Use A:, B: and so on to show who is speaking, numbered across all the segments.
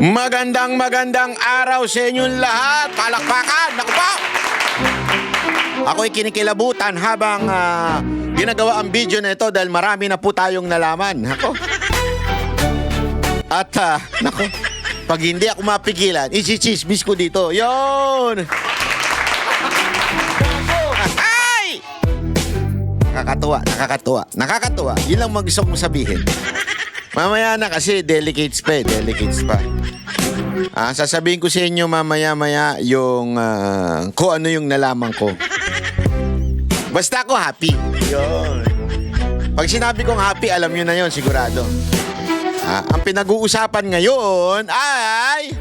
A: Magandang araw sa inyong lahat. Palakpakan, naku po. Ako'y kinikilabutan habang ginagawa ang video na ito dahil marami na po tayong nalaman. Ako. At naku, pag hindi ako mapigilan, isi-chismis ko dito. Yon. Ay! Nakakatuwa. Yun lang gusto kong sabihin. Mamaya na kasi delicates pa. Sasabihin ko sa inyo mamaya yung kung ano yung nalaman ko. Basta ako happy. Yun. Pag sinabi kong happy, alam nyo na yon sigurado. Ang pinag-uusapan ngayon ay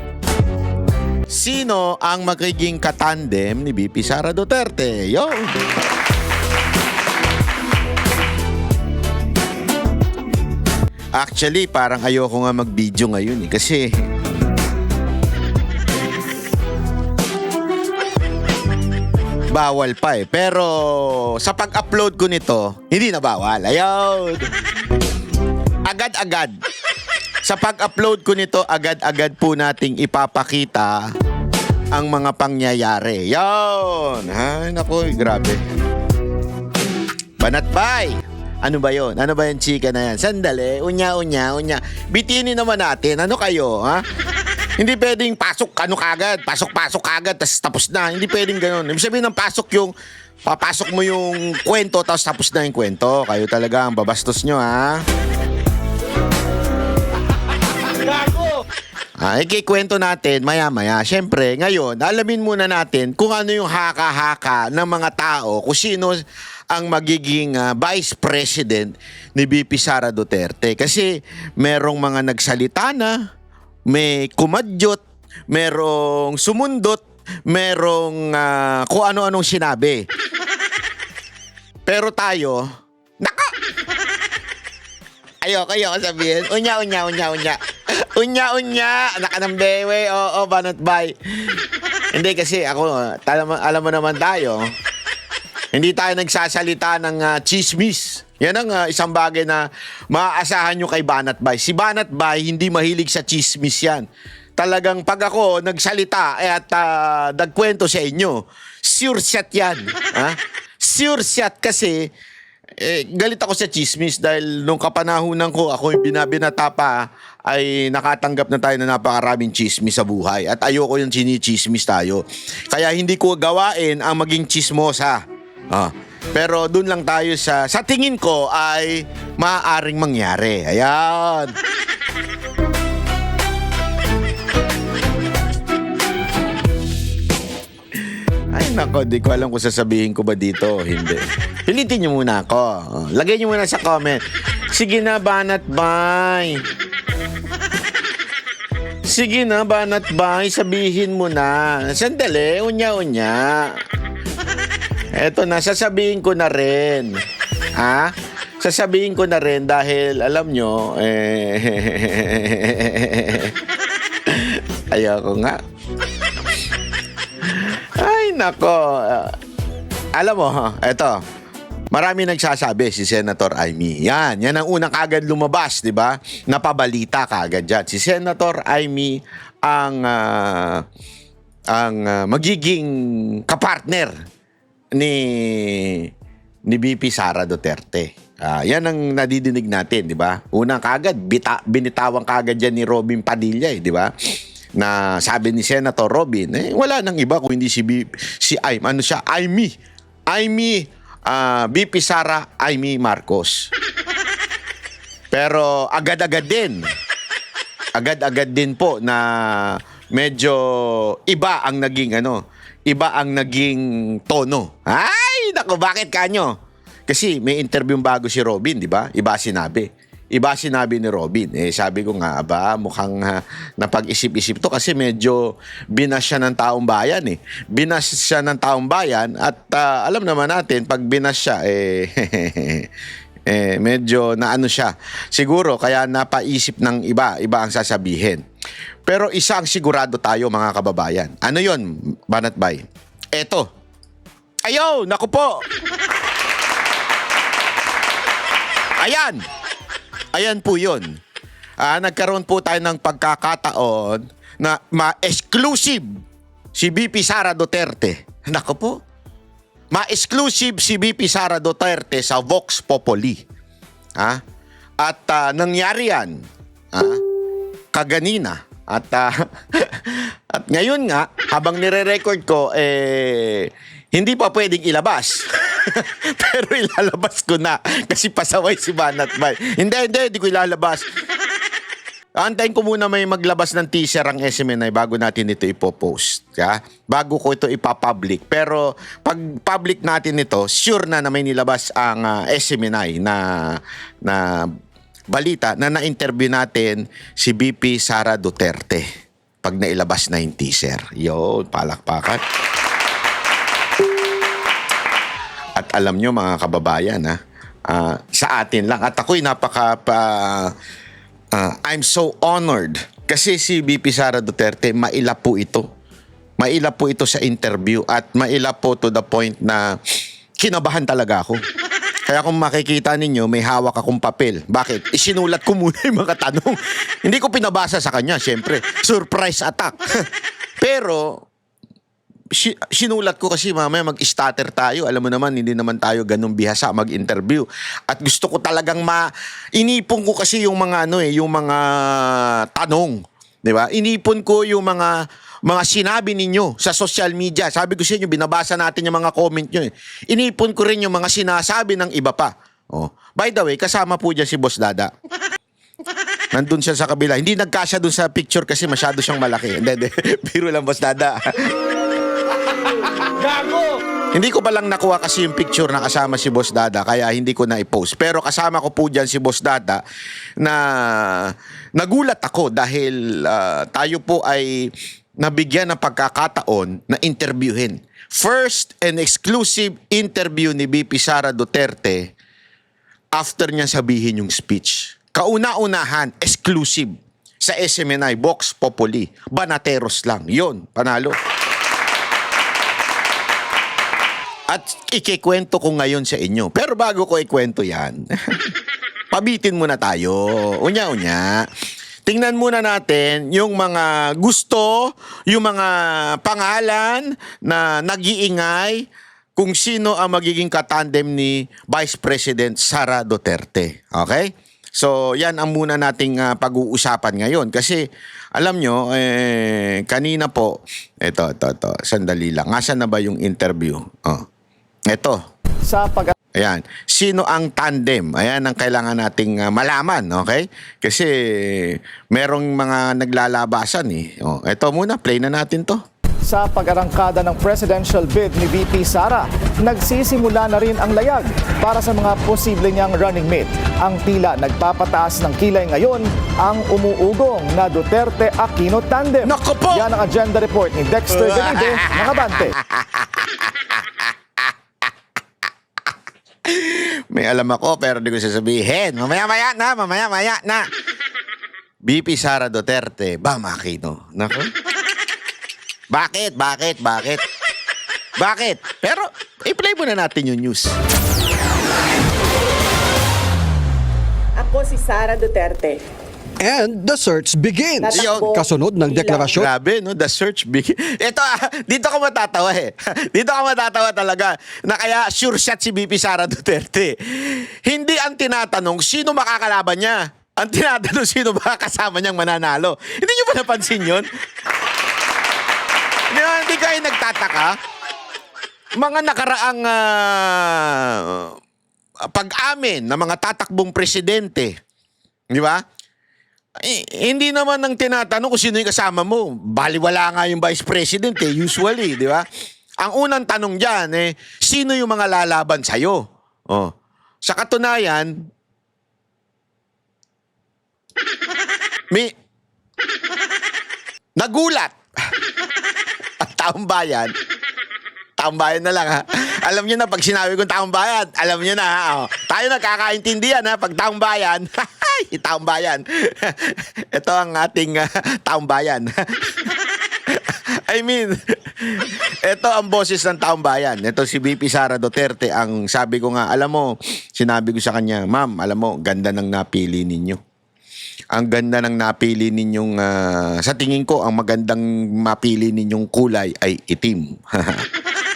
A: sino ang magiging katandem ni VP Sara Duterte. Yun. Actually, parang ayoko nga mag-video ngayon kasi bawal pa eh. Pero sa pag-upload ko nito, hindi na bawal. Ayun. Agad-agad. Sa pag-upload ko nito, agad-agad po nating ipapakita ang mga pangyayari. Yun. Ay, naku, grabe. Banatbay. Ano ba yon? Ano ba yung chika na yan? Sandali, unya. Bitinin naman natin. Ano kayo, ha? Hindi pwedeng pasok kagad, kagad, tapos na. Hindi pwedeng gano'n. Ibig sabihin ng pasok yung, papasok mo yung kwento, tapos na yung kwento. Kayo talaga ang babastos nyo, ha? Ikikwento natin maya-maya. Siyempre, ngayon, alamin muna natin kung ano yung haka-haka ng mga tao, kung sino ang magiging Vice President ni VP Sara Duterte. Kasi merong mga nagsalita na, may kumadyot, merong sumundot, merong kung ano-anong sinabi. Pero tayo, nako! Ayoko sabihin. Unya. Nakanambewe, oo, banatbay. Hindi kasi ako, alam mo naman tayo, hindi tayo nagsasalita ng chismis. Yan ang isang bagay na maaasahan nyo kay Banatbay. Si Banatbay, hindi mahilig sa chismis yan. Talagang pag ako nagsalita at nagkwento sa inyo, sure shot yan. Sure shot kasi galit ako sa chismis dahil nung kapanahunan ko, ako yung binabinata pa, ay nakatanggap na tayo na napakaraming chismis sa buhay. At ayoko yung chinichismis tayo. Kaya hindi ko gawain ang maging chismosa. Pero dun lang tayo sa tingin ko ay maaaring mangyari. Ayan. Ay nako, di ko alam kung sasabihin ko ba dito o hindi. Pilitin nyo muna ako. Lagay nyo muna sa comment. Sige na, Banatbay. Sige na, Banatbay. Sabihin mo na. Sandali, unya. Eto na, sasabihin ko na rin. Sasabihin ko na rin dahil alam nyo, ayoko nga. Ay, nako. Alam mo, eto, marami nagsasabi si Senator Amy. Yan ang unang kagad lumabas, di ba? Napabalita kagad dyan. Si Senator Amy ang magiging kapartner ni VP Sara Duterte. Yan ang nadidinig natin, di ba? Unang kagad, binitawang kagad yan ni Robin Padilla, di ba? Na sabi ni Senator Robin, wala nang iba kung hindi si Amy, VP Sara Amy Marcos. Pero agad-agad din po na medyo iba ang naging tono. Ay, naku, bakit kanyo? Kasi may interview bago si Robin, di ba? Iba sinabi ni Robin. Sabi ko nga, mukhang napag-isip-isip to kasi medyo binas siya ng taong bayan Binas siya ng taong bayan at alam naman natin, pag binas siya, medyo naano siya. Siguro, kaya napaisip ng iba ang sasabihin. Pero isa ang sigurado tayo, mga kababayan. Ano yon, Banatbay? Eto. Ayaw, naku po. Ayan po yun. nagkaroon po tayo ng pagkakataon na ma-exclusive si VP Sara Duterte. Nako po. Ma-exclusive si VP Sara Duterte sa Vox Populi. At nangyari yan kaganina. At at ngayon nga, habang nire-record ko, hindi pa pwedeng ilabas. Pero ilalabas ko na kasi pasaway si Banat Bay. Hindi ko ilalabas. Antayin ko muna may maglabas ng teaser ang SMNI bago natin ito ipopost. Bago ko ito ipapublic. Pero pag public natin ito, sure na may nilabas ang SMNI na balita na na-interview natin si VP Sara Duterte pag nailabas na yung teaser. Yun, palakpakan. At alam nyo mga kababayan, sa atin lang. At ako'y I'm so honored kasi si VP Sara Duterte mailap po ito. Mailap po ito sa interview at mailap po to the point na kinabahan talaga ako. Kaya kung makikita ninyo, may hawak akong papel. Bakit? Isinulat ko muna yung mga tanong. Hindi ko pinabasa sa kanya, syempre. Surprise attack. Pero sinulat ko kasi mamaya mag-stutter tayo. Alam mo naman, hindi naman tayo ganun bihasa mag-interview. At gusto ko talagang inipon ko kasi yung mga yung mga tanong, 'di ba? Inipon ko yung mga sinabi ninyo sa social media. Sabi ko sa inyo, binabasa natin yung mga comment nyo. Inipon ko rin yung mga sinasabi ng iba pa. By the way, kasama po dyan si Boss Dada. Nandun siya sa kabila. Hindi nagkasya dun sa picture kasi masyado siyang malaki. Hindi. Biro lang, Boss Dada. Gago! Hindi ko pa lang nakuha kasi yung picture na kasama si Boss Dada, kaya hindi ko na i-post. Pero kasama ko po dyan si Boss Dada na nagulat ako dahil tayo po ay nabigyan ng pagkakataon na interviewin. First and exclusive interview ni VP Sara Duterte after niya sabihin yung speech. Kauna-unahan, exclusive sa SMNI, Vox Populi. Banateros lang. Yon, panalo. At ikikwento ko ngayon sa inyo. Pero bago ko ikwento yan, pabitin muna tayo. Unya-unya. Tingnan muna natin yung mga gusto, yung mga pangalan na nag-iingay kung sino ang magiging katandem ni Vice President Sara Duterte. Okay? So, yan ang muna nating pag-uusapan ngayon. Kasi, alam nyo, kanina po, ito, sandali lang. Nasaan na ba yung interview? Ito. Ayan. Sino ang tandem? Ayan ang kailangan nating malaman, okay? Kasi merong mga naglalabasan eh. Ito muna, play na natin to.
B: Sa pag-arangkada ng presidential bid ni VP Sara, nagsisimula na rin ang layag para sa mga posible niyang running mate. Ang tila nagpapataas ng kilay ngayon ang umuugong na Duterte Aquino tandem.
A: Naku po!
B: Yan ang agenda report ni Dexter Benide ng Abante.
A: May alam ako pero di ko sasabihin. Mamaya na. VP Sara Duterte, Bam Aquino. Naku. Bakit? Pero i-play muna natin yung news.
C: Ako si Sara Duterte.
D: And the search begins.
C: Tatakbo
D: Kasunod ng deklarasyon.
A: Grabe, no? The search begin. Ito, dito ka matatawa eh. Dito ka matatawa talaga na kaya sure shot si VP Sara Duterte. Hindi ang tinatanong sino makakalaban niya. Ang tinatanong sino ba kasama niyang mananalo. Hindi niyo ba napansin yun? Hindi kayo nagtataka? Mga nakaraang pag-amin ng mga tatakbong presidente. Di ba? Hindi naman ang tinatanong kung sino yung kasama mo. Baliwala nga yung vice president usually, di ba? Ang unang tanong dyan, sino yung mga lalaban sa'yo? Sa katunayan, nagulat. At taong bayan na lang ha. Alam niyo na pag sinabi kong taong bayan, alam niyo na ha. Tayo nagkakaintindihan ha pag taong bayan. Taong bayan. Ito ang ating taong bayan. I mean, ito ang boses ng taong bayan. Ito si VP Sara Duterte. Ang sabi ko nga, alam mo, sinabi ko sa kanya, ma'am, alam mo, ganda ng napili ninyo. ang ganda ng napili ninyong, sa tingin ko, ang magandang mapili ninyong kulay ay itim.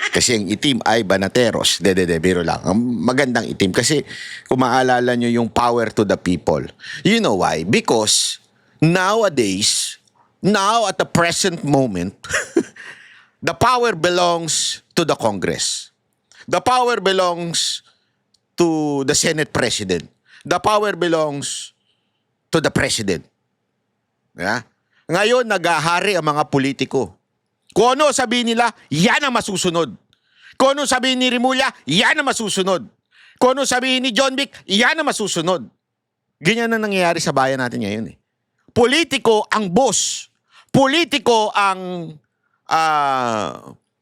A: Kasi ang itim ay banateros. Biro lang. Ang magandang itim. Kasi kung maalala nyo yung power to the people. You know why? Because nowadays, now at the present moment, the power belongs to the Congress. The power belongs to the Senate President. The power belongs to the President. Yeah? Ngayon, naghahari ang mga politiko. Kung ano sabihin nila, yan ang masusunod. Kung ano sabihin ni Remulla, yan ang masusunod. Kung ano sabihin ni John Vic, yan ang masusunod. Ganyan na nangyayari sa bayan natin ngayon. Politiko ang boss. Politiko ang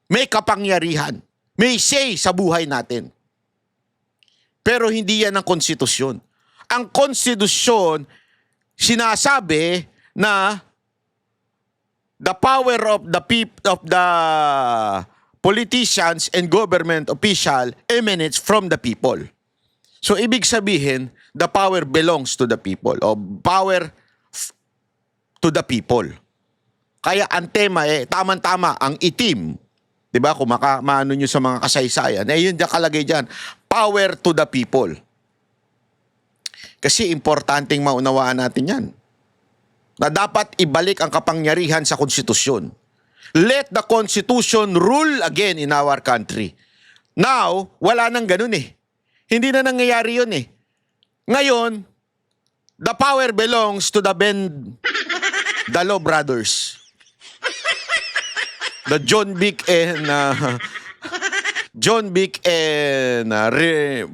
A: may kapangyarihan. May say sa buhay natin. Pero hindi yan ang konstitusyon. Ang konstitusyon, sinasabi na the power of the politicians and government official emanates from the people. So, ibig sabihin, the power belongs to the people o power to the people. Kaya ang tema tama-tama, ang itim. Diba? Kung maano nyo sa mga kasaysayan, yun nakalagay dyan. Power to the people. Kasi importanteng maunawaan natin yan. Na dapat ibalik ang kapangyarihan sa konstitusyon. Let the Constitution rule again in our country. Now, wala nang ganun Hindi na nangyayari yun Ngayon, the power belongs to the Dalo brothers. The John Vic and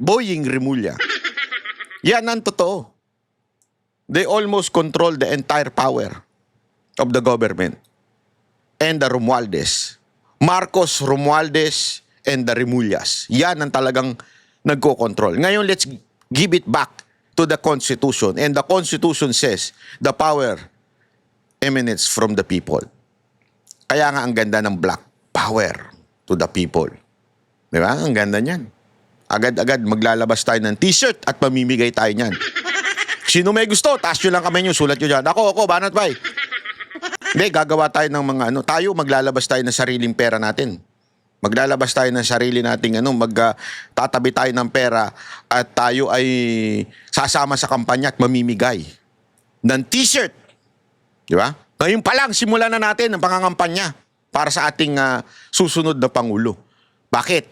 A: Boying Remulla. Yan ang totoo. They almost control the entire power of the government. And the Romualdez. Marcos, Romualdez, and the Remullas. Yan ang talagang nagko-control. Ngayon, let's give it back to the Constitution. And the Constitution says, the power emanates from the people. Kaya nga ang ganda ng black power to the people. Di ba? Ang ganda niyan. Agad-agad maglalabas tayo ng t-shirt at mamimigay tayo niyan. Sino may gusto, taas nyo lang kamay nyo, sulat nyo dyan. Ako, Banat Bay. Hindi, gagawa tayo ng mga tayo maglalabas tayo ng sariling pera natin. Maglalabas tayo ng sarili nating magtatabi tayo ng pera at tayo ay sasama sa kampanya at mamimigay ng t-shirt. Di ba? Ngayon pa lang, simulan na natin ang pangangampanya para sa ating susunod na Pangulo. Bakit?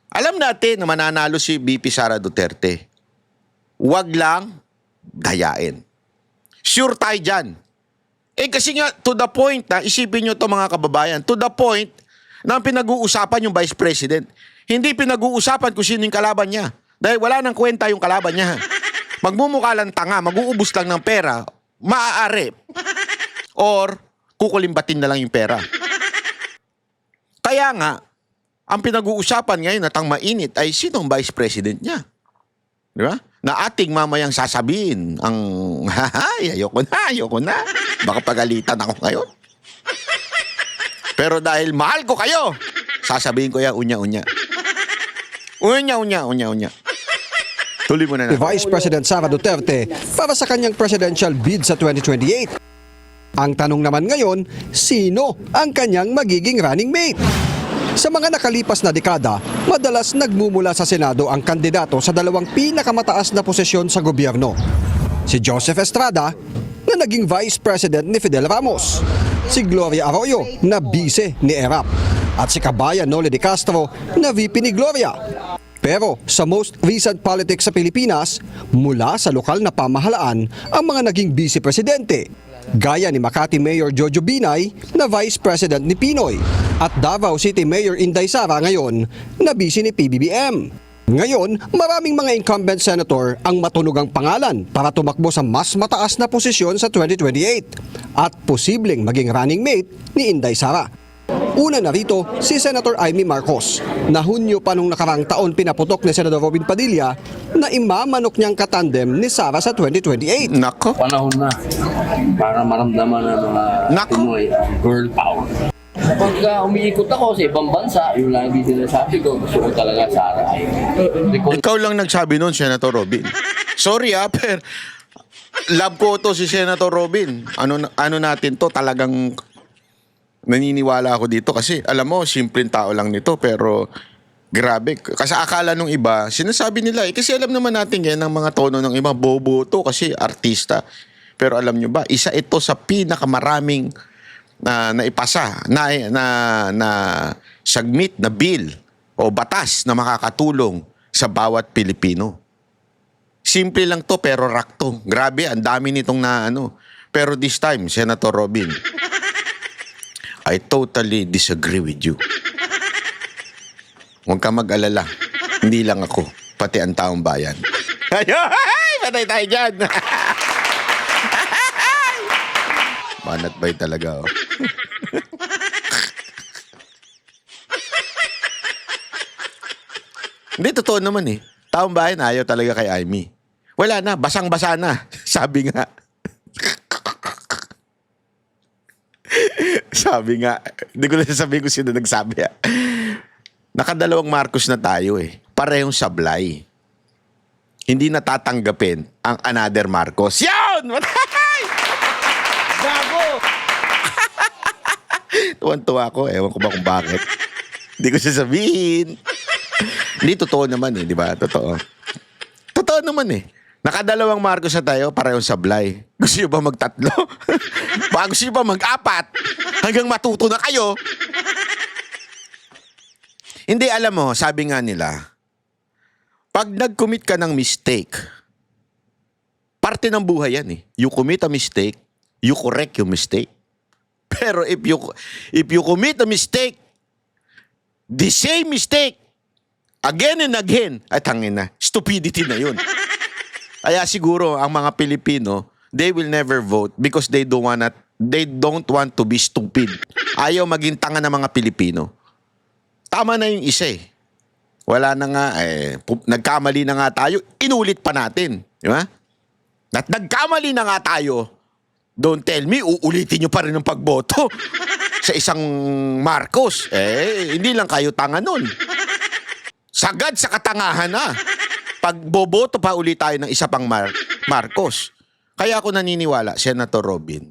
A: Alam natin na mananalo si VP Sara Duterte. Huwag lang dayain. Sure tayo dyan. Kasi nga, to the point na, isipin nyo to mga kababayan, to the point na pinag-uusapan yung Vice President. Hindi pinag-uusapan kung sino yung kalaban niya. Dahil wala nang kwenta yung kalaban niya. Magmumukha lang tanga, mag-uubos lang ng pera, maaari. Or, kukulimbatin na lang yung pera. Kaya nga, ang pinag-uusapan ngayon na mainit ay sinong Vice President niya. Di ba? Na ating mamayang sasabihin ang, ayoko na. Baka pagalitan ako ngayon. Pero dahil mahal ko kayo, sasabihin ko yan, unya-unya. Unya-unya. Tuloy mo na.
D: Vice President Sara Duterte para sa kanyang presidential bid sa 2028. Ang tanong naman ngayon, sino ang kanyang magiging running mate? Sa mga nakalipas na dekada, madalas nagmumula sa Senado ang kandidato sa dalawang pinakamataas na posisyon sa gobyerno. Si Joseph Estrada, na naging Vice President ni Fidel Ramos. Si Gloria Arroyo, na Vice ni ERAP. At si Kabayan Noli de Castro, na VP ni Gloria. Pero sa most recent politics sa Pilipinas, mula sa lokal na pamahalaan ang mga naging Vice Presidente. Gaya ni Makati Mayor Jojo Binay na Vice President ni Pinoy at Davao City Mayor Inday Sara ngayon na Vice ni PBBM. Ngayon, maraming mga incumbent senator ang matunugang pangalan para tumakbo sa mas mataas na posisyon sa 2028 at posibleng maging running mate ni Inday Sara. Una na rito, si Senator Amy Marcos, na Hunyo pa nung nakarang taon pinaputok ni Senador Robin Padilla na imamanok niyang katandem ni Sara sa 2028.
A: Nako.
E: Panahon na para maramdaman ng mga Pinoy ang girl power. Pagka umiikot ako sa ibang bansa, yung lagi sinasabi ko, gusto ko talaga Sara ay
A: Ikaw lang nagsabi nun, Senator Robin. Sorry pero love ko to si Senator Robin. Ano natin to, talagang naniniwala ako dito kasi alam mo, simpleng tao lang nito pero grabe. Kasi akala nung iba, sinasabi nila kasi alam naman natin yan ng mga tono ng iba, bobo to kasi artista. Pero alam nyo ba, isa ito sa pinakamaraming naipasa, na submit na bill o batas na makakatulong sa bawat Pilipino. Simple lang to pero rakto. Grabe, ang dami nitong Pero this time, Senator Robin, I totally disagree with you. Huwag ka mag-alala. Hindi lang ako, pati ang taong bayan. Ay, patay tayo dyan. Banat bay talaga, oh. Hindi, totoo naman eh. Taong bayan, ayaw talaga kay Amy. Wala na, basang-basa na. Sabi nga. Sabi nga, hindi ko na sasabihin kung sino nagsabi. Nakadalawang Marcos na tayo eh. Parehong sablay. Hindi natatanggapin ang another Marcos. Yun! Gago! Tuwan-tuwa ako. Ewan ko ba kung bakit. Hindi ko sasabihin. Hindi, totoo naman eh, di ba? Totoo. Totoo naman eh. Nakadalawang Marcos na tayo, parehong sablay. Gusto nyo ba magtatlo? Baka gusto nyo ba mag-apat? Hanggang matuto na kayo? Hindi, alam mo, sabi nga nila, pag nag-commit ka ng mistake, parte ng buhay yan eh. You commit a mistake, you correct your mistake. Pero if you commit a mistake, the same mistake, again and again, ay tangin na, stupidity na yun. Kaya siguro ang mga Pilipino, they will never vote because they don't want to be stupid. Ayaw maging tanga ng mga Pilipino. Tama na yung isa eh. Wala na nga, nagkamali na nga tayo, inulit pa natin. Di ba? At nagkamali na nga tayo, don't tell me, uulitin nyo pa rin ang pagboto sa isang Marcos. Hindi lang kayo tanga nun. Sagad sa katangahan na. Pag boboto pa ulit tayo ng isa pang Marcos. Kaya ako naniniwala, Senator Robin,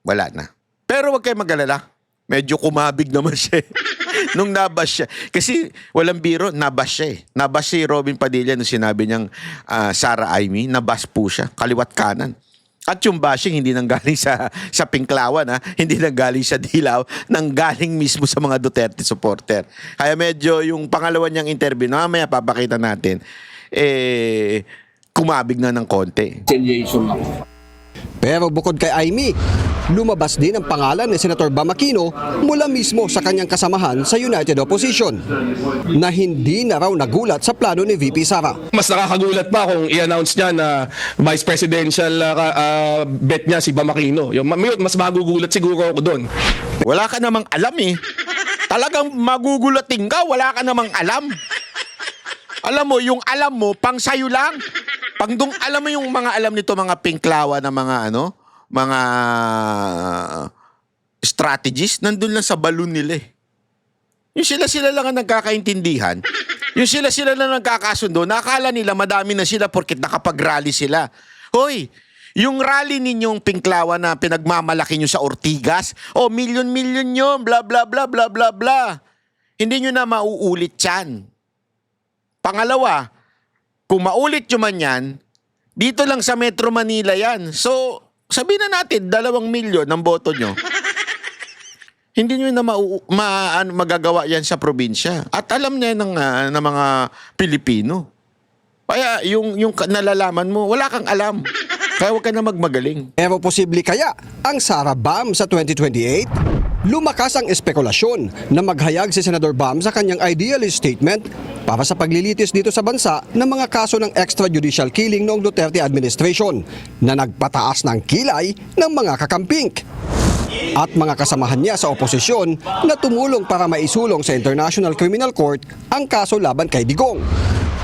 A: wala na. Pero wag kayo mag-alala. Medyo kumabig naman siya. Nung nabash siya. Kasi walang biro, nabash siya eh. Nabash si Robin Padilla nung sinabi niyang Sara Amy, nabash po siya. Kaliwat kanan. At yung bashing hindi nanggaling sa Pinklawan, hindi nanggaling sa Dilaw, nanggaling mismo sa mga Duterte supporter. Kaya medyo yung pangalawa niyang interview, mamaya papakita natin, kumabig na ng konti.
E: Retaliation lang.
D: Pero bukod kay Amy, lumabas din ang pangalan ni Senator Bam Aquino mula mismo sa kanyang kasamahan sa United Opposition na hindi na raw nagulat sa plano ni VP Sara.
F: Mas nakakagulat pa kung i-announce niya na vice presidential bet niya si Bam Aquino. Mas magugulat siguro ako doon.
A: Wala ka namang alam eh. Talagang magugulating ka, wala ka namang alam. Alam mo, yung alam mo, pang sayo lang. Alam mo yung mga alam nito, mga Pinklawa na mga mga strategies, nandun lang sa balon nila eh. Yung sila lang ang nagkakaintindihan. Yung sila lang nagkakasundo. Nakala nila madami na sila porket nakapag-rally sila. Hoy, yung rally ninyong Pinklawa na pinagmamalaki nyo sa Ortigas, milyon-milyon nyo, bla bla bla bla bla bla. Hindi nyo na mauulit yan. Pangalawa, kung maulit nyo man yan, dito lang sa Metro Manila yan. So, sabihin na natin, 2 milyon ang boto nyo. Hindi nyo na magagawa yan sa probinsya. At alam niya ng mga Pilipino. Kaya yung nalalaman mo, wala kang alam. Kaya huwag ka na magmagaling.
D: Pero posible kaya ang Sara Bam sa 2028? Lumakas ang espekulasyon na maghayag si Senador Bam sa kanyang idealist statement para sa paglilitis dito sa bansa ng mga kaso ng extrajudicial killing noong Duterte administration na nagpataas ng kilay ng mga kakampink. At mga kasamahan niya sa oposisyon na tumulong para maisulong sa International Criminal Court ang kaso laban kay Digong.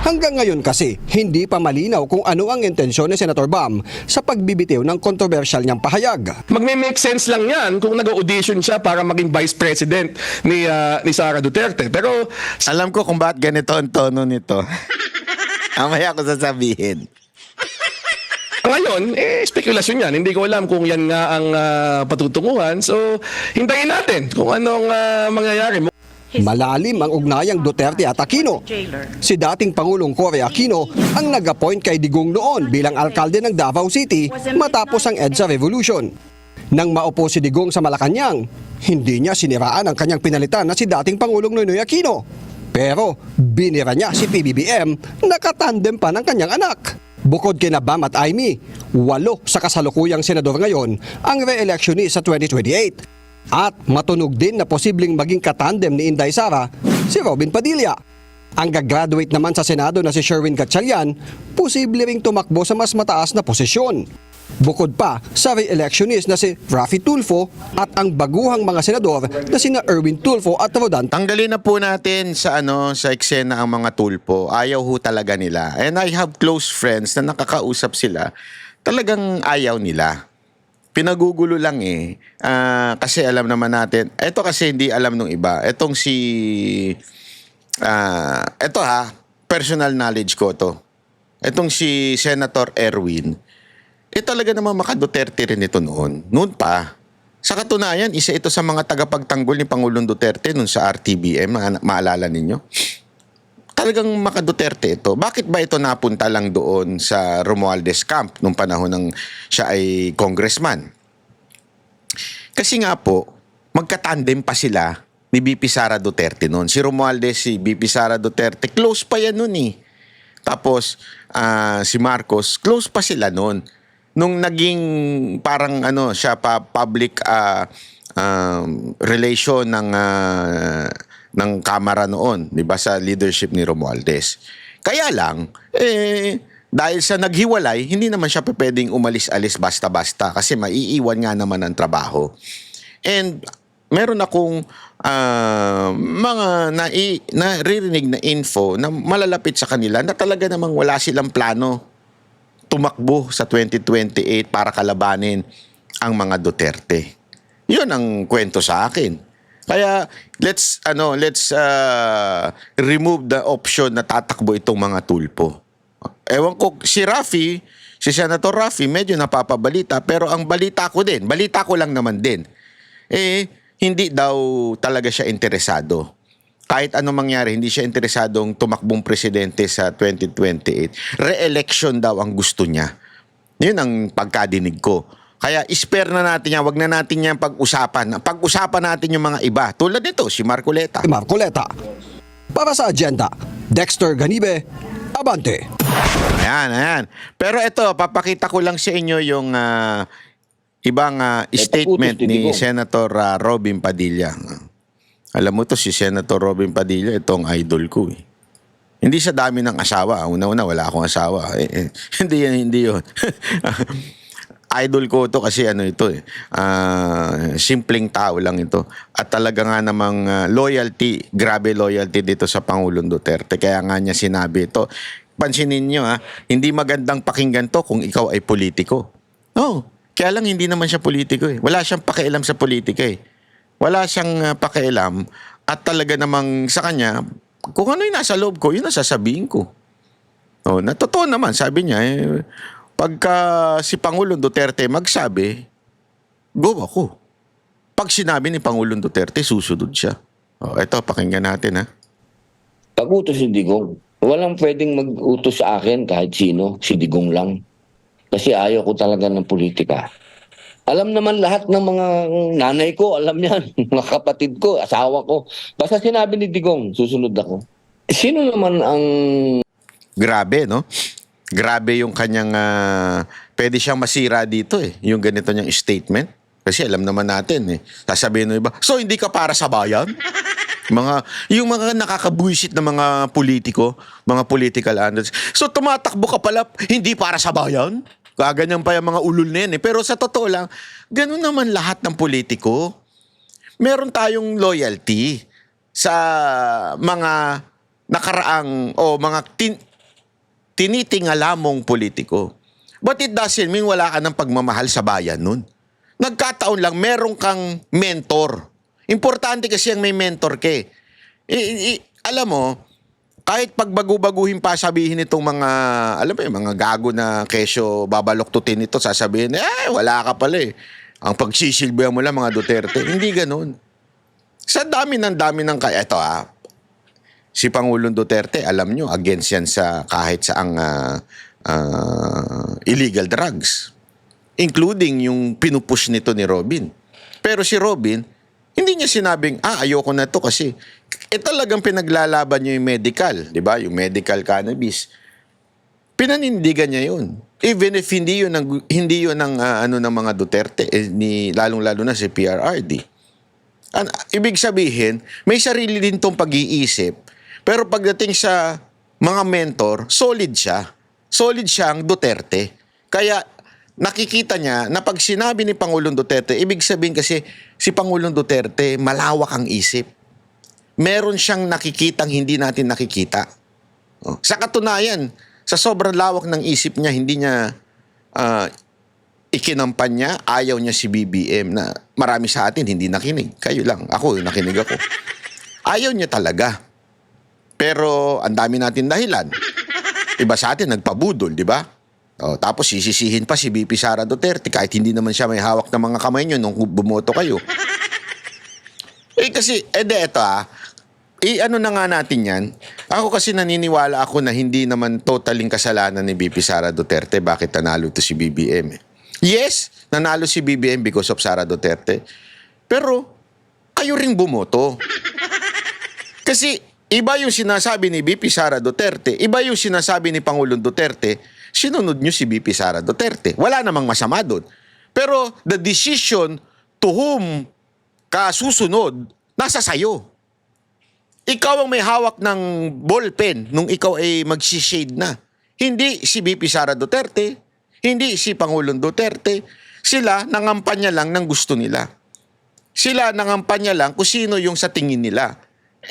D: Hanggang ngayon kasi, hindi pa malinaw kung ano ang intensyon ni Senator Bam sa pagbibitiw ng kontrobersyal niyang pahayag.
F: Magme-make sense lang yan kung nag-audition siya para maging vice president ni Sara Duterte. Pero
A: Alam ko kung bakit ganito ang tono nito. Amaya ko sasabihin.
F: Ngayon, spekulasyon yan. Hindi ko alam kung yan nga ang patutunguhan. So, hintayin natin kung anong mangyayari.
D: Malalim ang ugnayang Duterte at Aquino. Si dating Pangulong Cory Aquino ang nag-appoint kay Digong noon bilang alkalde ng Davao City matapos ang EDSA Revolution. Nang maupo si Digong sa Malacanang, hindi niya siniraan ang kanyang pinalitan na si dating Pangulong Noynoy Aquino. Pero binira niya si PBBM, nakatandem pa ng kanyang anak. Bukod kina Bam at Amy, 8 sa kasalukuyang senador ngayon ang re-electionist sa 2028. At matunog din na posibleng maging katandem ni Inday Sara si Robin Padilla. Ang gagraduate naman sa Senado na si Sherwin Gatchalian, posible ring tumakbo sa mas mataas na posisyon. Bukod pa sa re-electionist na si Raffy Tulfo at ang baguhang mga senador na sina Erwin Tulfo at Rodan.
A: Tanggalin na po natin sa sa eksena ang mga Tulpo. Ayaw ho talaga nila. And I have close friends na nakakausap sila. Talagang ayaw nila. Pinagugulo lang kasi alam naman natin. Ito kasi hindi alam nung iba. Etong ito personal knowledge ko to. Etong si Senator Erwin, talaga naman maka-Duterte rin ito noon. Noon pa. Sa katunayan, isa ito sa mga tagapagtanggol ni Pangulong Duterte noon sa RTBM, maalala ninyo? Talagang maka-Duterte ito. Bakit ba ito napunta lang doon sa Romualdez Camp nung panahon ng siya ay congressman? Kasi nga po, magkatandem pa sila ni BP Sara Duterte noon. Si Romualdez, si BP Sara Duterte, close pa yan noon eh. Tapos, si Marcos, close pa sila noon. Nung naging parang siya pa public relation ng Kamara noon, 'di ba, sa leadership ni Romualdez. Kaya lang dahil sa naghiwalay, hindi naman siya pwedeng umalis-alis basta-basta kasi maiiwan nga naman ang trabaho. And meron akong mga naririnig na info na malalapit sa kanila na talaga namang wala silang plano tumakbo sa 2028 para kalabanin ang mga Duterte. 'Yun ang kwento sa akin. Kaya let's remove the option na tatakbo itong mga Tulpo. Ewan ko, si Senator Raffy, medyo napapabalita, pero ang balita ko lang naman din, hindi daw talaga siya interesado. Kahit anong mangyari, hindi siya interesadong tumakbong presidente sa 2028. Re-election daw ang gusto niya. Yun ang pagkadinig ko. Kaya spare na natin yan, wag na natin yan pag-usapan. Pag-usapan natin yung mga iba. Tulad nito, si Marcoleta.
D: Para sa agenda, Dexter Ganibe, Abante.
A: Ayan. Pero ito, papakita ko lang sa inyo yung ibang statement ni Senator Robin Padilla. Alam mo to, si Senator Robin Padilla, itong idol ko eh. Hindi sa dami ng asawa. Una-una, wala akong asawa. Hindi yun. Idol ko to kasi simpleng tao lang ito. At talaga nga namang grabe loyalty dito sa Pangulong Duterte. Kaya nga niya sinabi ito. Pansinin niyo hindi magandang pakinggan to kung ikaw ay politiko. No, kaya lang hindi naman siya politiko eh. Wala siyang pakialam sa politika eh. Wala siyang pakialam at talaga namang sa kanya, kung ano yung nasa loob ko, yun ang sasabihin ko. Oh, totoo naman, sabi niya pagka si Pangulong Duterte magsabi, go ako. Pag sinabi ni Pangulong Duterte, susunod siya. Oh, ito, pakinggan natin
G: Pag-utos si Digong, walang pwedeng mag-utos sa akin kahit sino, si Digong lang. Kasi ayaw ko talaga ng politika. Alam naman lahat ng mga nanay ko, alam yan, mga kapatid ko, asawa ko. Basta sinabi ni Digong, susunod ako. Sino naman ang...
A: Grabe, no? Grabe yung kanyang, pwede siyang masira dito yung ganito niyang statement. Kasi alam naman natin sasabihin ng iba, so hindi ka para sa bayan? Yung mga nakakabuisit na mga politiko, mga political analysts. So tumatakbo ka pala, hindi para sa bayan? Kaganyan pa yung mga ulul na yan Pero sa totoo lang, ganun naman lahat ng politiko. Meron tayong loyalty sa mga nakaraang o mga tinitingalamong politiko. But it doesn't mean wala ka ng pagmamahal sa bayan nun. Nagkataon lang, meron kang mentor. Importante kasi ang may mentor ka Alam mo, kahit pagbago-baguhin pa sabihin itong mga, alam mo yung mga gago na kesyo babaloktutin ito, sasabihin, wala ka pala eh. Ang pagsisilbihan mo lang mga Duterte. Hindi ganun. Sa dami ng kaya, ito si Pangulong Duterte, alam nyo, against yan sa kahit saang illegal drugs. Including yung pinupush nito ni Robin. Pero si Robin, hindi niya sinabing, ayoko na to kasi talagang pinaglalaban niya yung medical, di ba? Yung medical cannabis. Pinanindigan niya yun. Even if hindi yun ang ano ng mga Duterte, lalong-lalo na si PRRD. Ibig sabihin, may sarili din tong pag-iisip. Pero pagdating sa mga mentor, solid siya. Solid siyang Duterte. Kaya nakikita niya na pag sinabi ni Pangulong Duterte, ibig sabihin kasi si Pangulong Duterte malawak ang isip. Meron siyang nakikitang hindi natin nakikita. Sa katunayan, sa sobrang lawak ng isip niya, hindi niya ikinampan niya, ayaw niya si BBM na marami sa atin hindi nakinig. Kayo lang, ako nakinig ako. Ayaw niya talaga. Pero ang dami natin dahilan. Iba sa atin nagpabudol, di ba? Tapos sisisihin pa si VP Sara Duterte kahit hindi naman siya may hawak ng mga kamay niyo nung bumoto kayo. Kasi, eto ano na nga natin yan. Ako kasi naniniwala ako na hindi naman totaling kasalanan ni VP Sara Duterte bakit nanalo to si BBM. Yes, nanalo si BBM because of Sara Duterte. Pero, kayo ring bumoto. Kasi, iba yung sinasabi ni VP Sara Duterte, iba yung sinasabi ni Pangulong Duterte, sinunod nyo si VP Sara Duterte. Wala namang masama doon. Pero the decision to whom ka susunod, nasa sayo. Ikaw ang may hawak ng ballpen nung ikaw ay magsishade na. Hindi si VP Sara Duterte, hindi si Pangulong Duterte. Sila nangampanya lang ng gusto nila. Sila nangampanya lang kung sino yung sa tingin nila.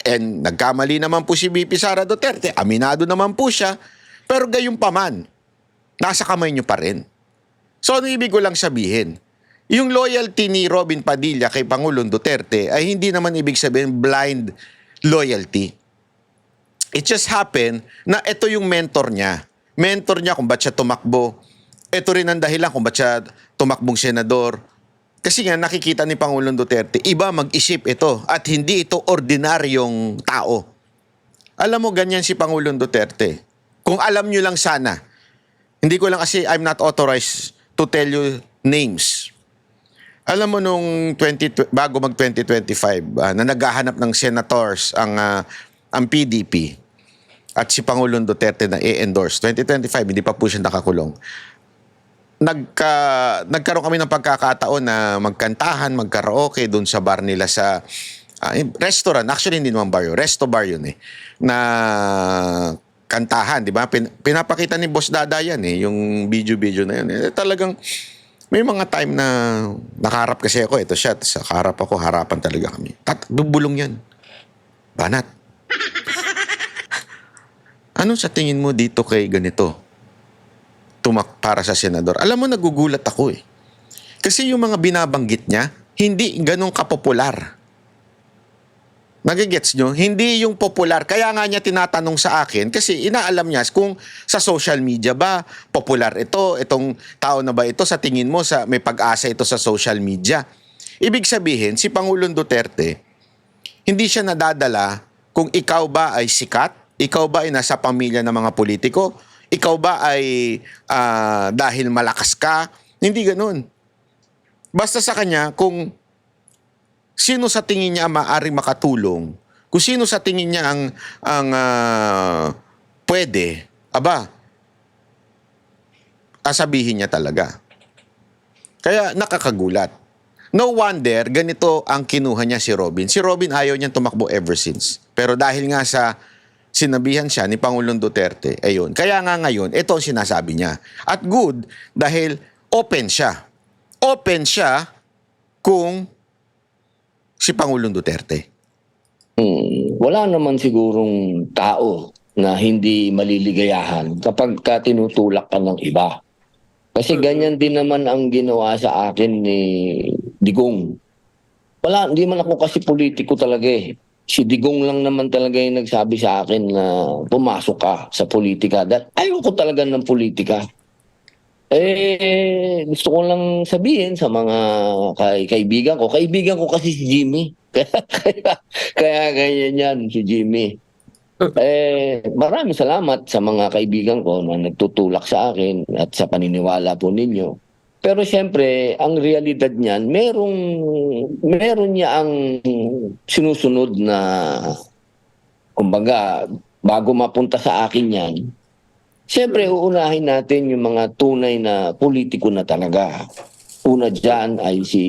A: And nagkamali naman po si VP Sara Duterte, aminado naman po siya, pero gayon pa man, nasa kamay nyo pa rin. So, ano ibig ko lang sabihin? Yung loyalty ni Robin Padilla kay Pangulong Duterte ay hindi naman ibig sabihin blind loyalty. It just happened na ito yung mentor niya. Mentor niya kung ba't siya tumakbo. Ito rin ang dahilan kung ba't siya tumakbong senador. Kasi nga nakikita ni Pangulong Duterte, iba mag-isip ito at hindi ito ordinaryong tao. Alam mo, ganyan si Pangulong Duterte. Kung alam nyo lang sana, hindi ko lang kasi I'm not authorized to tell you names. Alam mo nung bago mag 2025 na naghahanap ng senators ang PDP at si Pangulong Duterte na i-endorse 2025 hindi pa po siya nakakulong. Nagkaroon kami ng pagkakataon na magkantahan, magkaraoke doon sa bar nila sa restaurant. Actually hindi naman bar yun, resto bar yun na kantahan, di ba? Pinapakita ni Boss Dada yan yung video na yun. Talagang may mga time na nakaharap kasi ako, ito siya, sa kaharap ako, harapan talaga kami. Bubulong yan. Banat. Ano sa tingin mo dito kay ganito? Para sa senador. Alam mo, nagugulat ako Kasi yung mga binabanggit niya, hindi ganun kapopular. Nagigets nyo? Hindi yung popular. Kaya nga niya tinatanong sa akin kasi inaalam niya kung sa social media ba popular ito, itong tao na ba ito sa tingin mo may pag-asa ito sa social media. Ibig sabihin, si Pangulong Duterte, hindi siya nadadala kung ikaw ba ay sikat, ikaw ba ay nasa pamilya ng mga politiko, ikaw ba ay dahil malakas ka, hindi ganun. Basta sa kanya kung sino sa tingin niya maaari makatulong, kung sino sa tingin niya ang pwede, sasabihin niya talaga. Kaya nakakagulat. No wonder, ganito ang kinuha niya si Robin. Si Robin ayaw niyang tumakbo ever since. Pero dahil nga sa sinabihan siya ni Pangulong Duterte, ayun. Kaya nga ngayon, ito ang sinasabi niya. At good, dahil open siya. Open siya kung si Pangulong Duterte.
G: Wala naman sigurong tao na hindi maliligayahan kapag tinutulak ka ng iba. Kasi ganyan din naman ang ginawa sa akin ni Digong. Hindi man ako kasi politiko talaga Si Digong lang naman talaga yung nagsabi sa akin na pumasok ka sa politika. Dahil ayoko talaga ng politika. Gusto ko lang sabihin sa mga kaibigan ko. Kaibigan ko kasi si Jimmy. Kaya ganyan yan, si Jimmy. Maraming salamat sa mga kaibigan ko na nagtutulak sa akin at sa paniniwala po ninyo. Pero siyempre, ang realidad niyan, meron niya ang sinusunod na, kumbaga, bago mapunta sa akin yan, siyempre, uunahin natin yung mga tunay na politiko na talaga. Una dyan ay si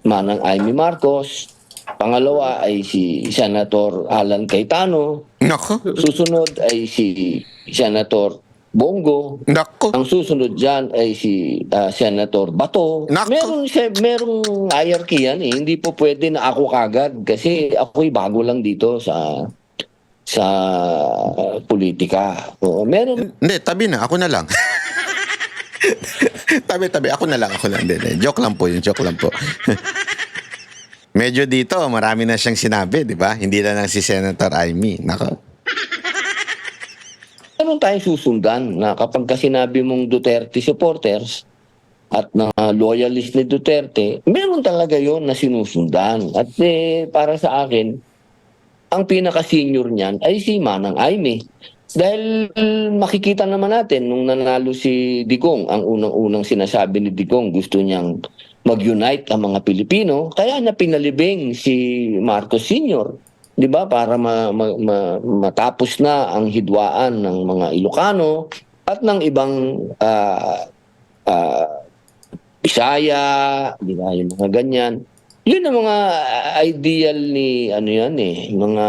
G: Manang Amy Marcos. Pangalawa ay si Senator Alan Cayetano.
A: Nako.
G: Susunod ay si Senator Bongo.
A: Nako.
G: Ang susunod dyan ay si Senator Bato.
A: Nako.
G: Merong hierarchy yan eh. Hindi po pwede na ako kagad kasi ako'y bago lang dito sa politika. Oo, meron.
A: Hindi, tabi na. Ako na lang. tabi. Ako na lang. Hindi. Joke lang po yun. Joke lang po. Medyo dito, marami na siyang sinabi, di ba? Hindi na lang si Senator Amy. Nako.
G: Meron tayong susundan na kapag ka sinabi mong Duterte supporters at na loyalist ni Duterte, meron talaga yon na sinusundan. At para sa akin, ang pinaka-senior niyan ay si Manang Amy. Dahil makikita naman natin nung nanalo si Digong, ang unang-unang sinasabi ni Digong, gusto niyang mag-unite ang mga Pilipino, kaya niya pinalibing si Marcos Sr., 'di ba, para matapos na ang hidwaan ng mga Ilocano at ng ibang Bisaya, 'di ba, yung mga ganyan. Yun ang mga ideal ni mga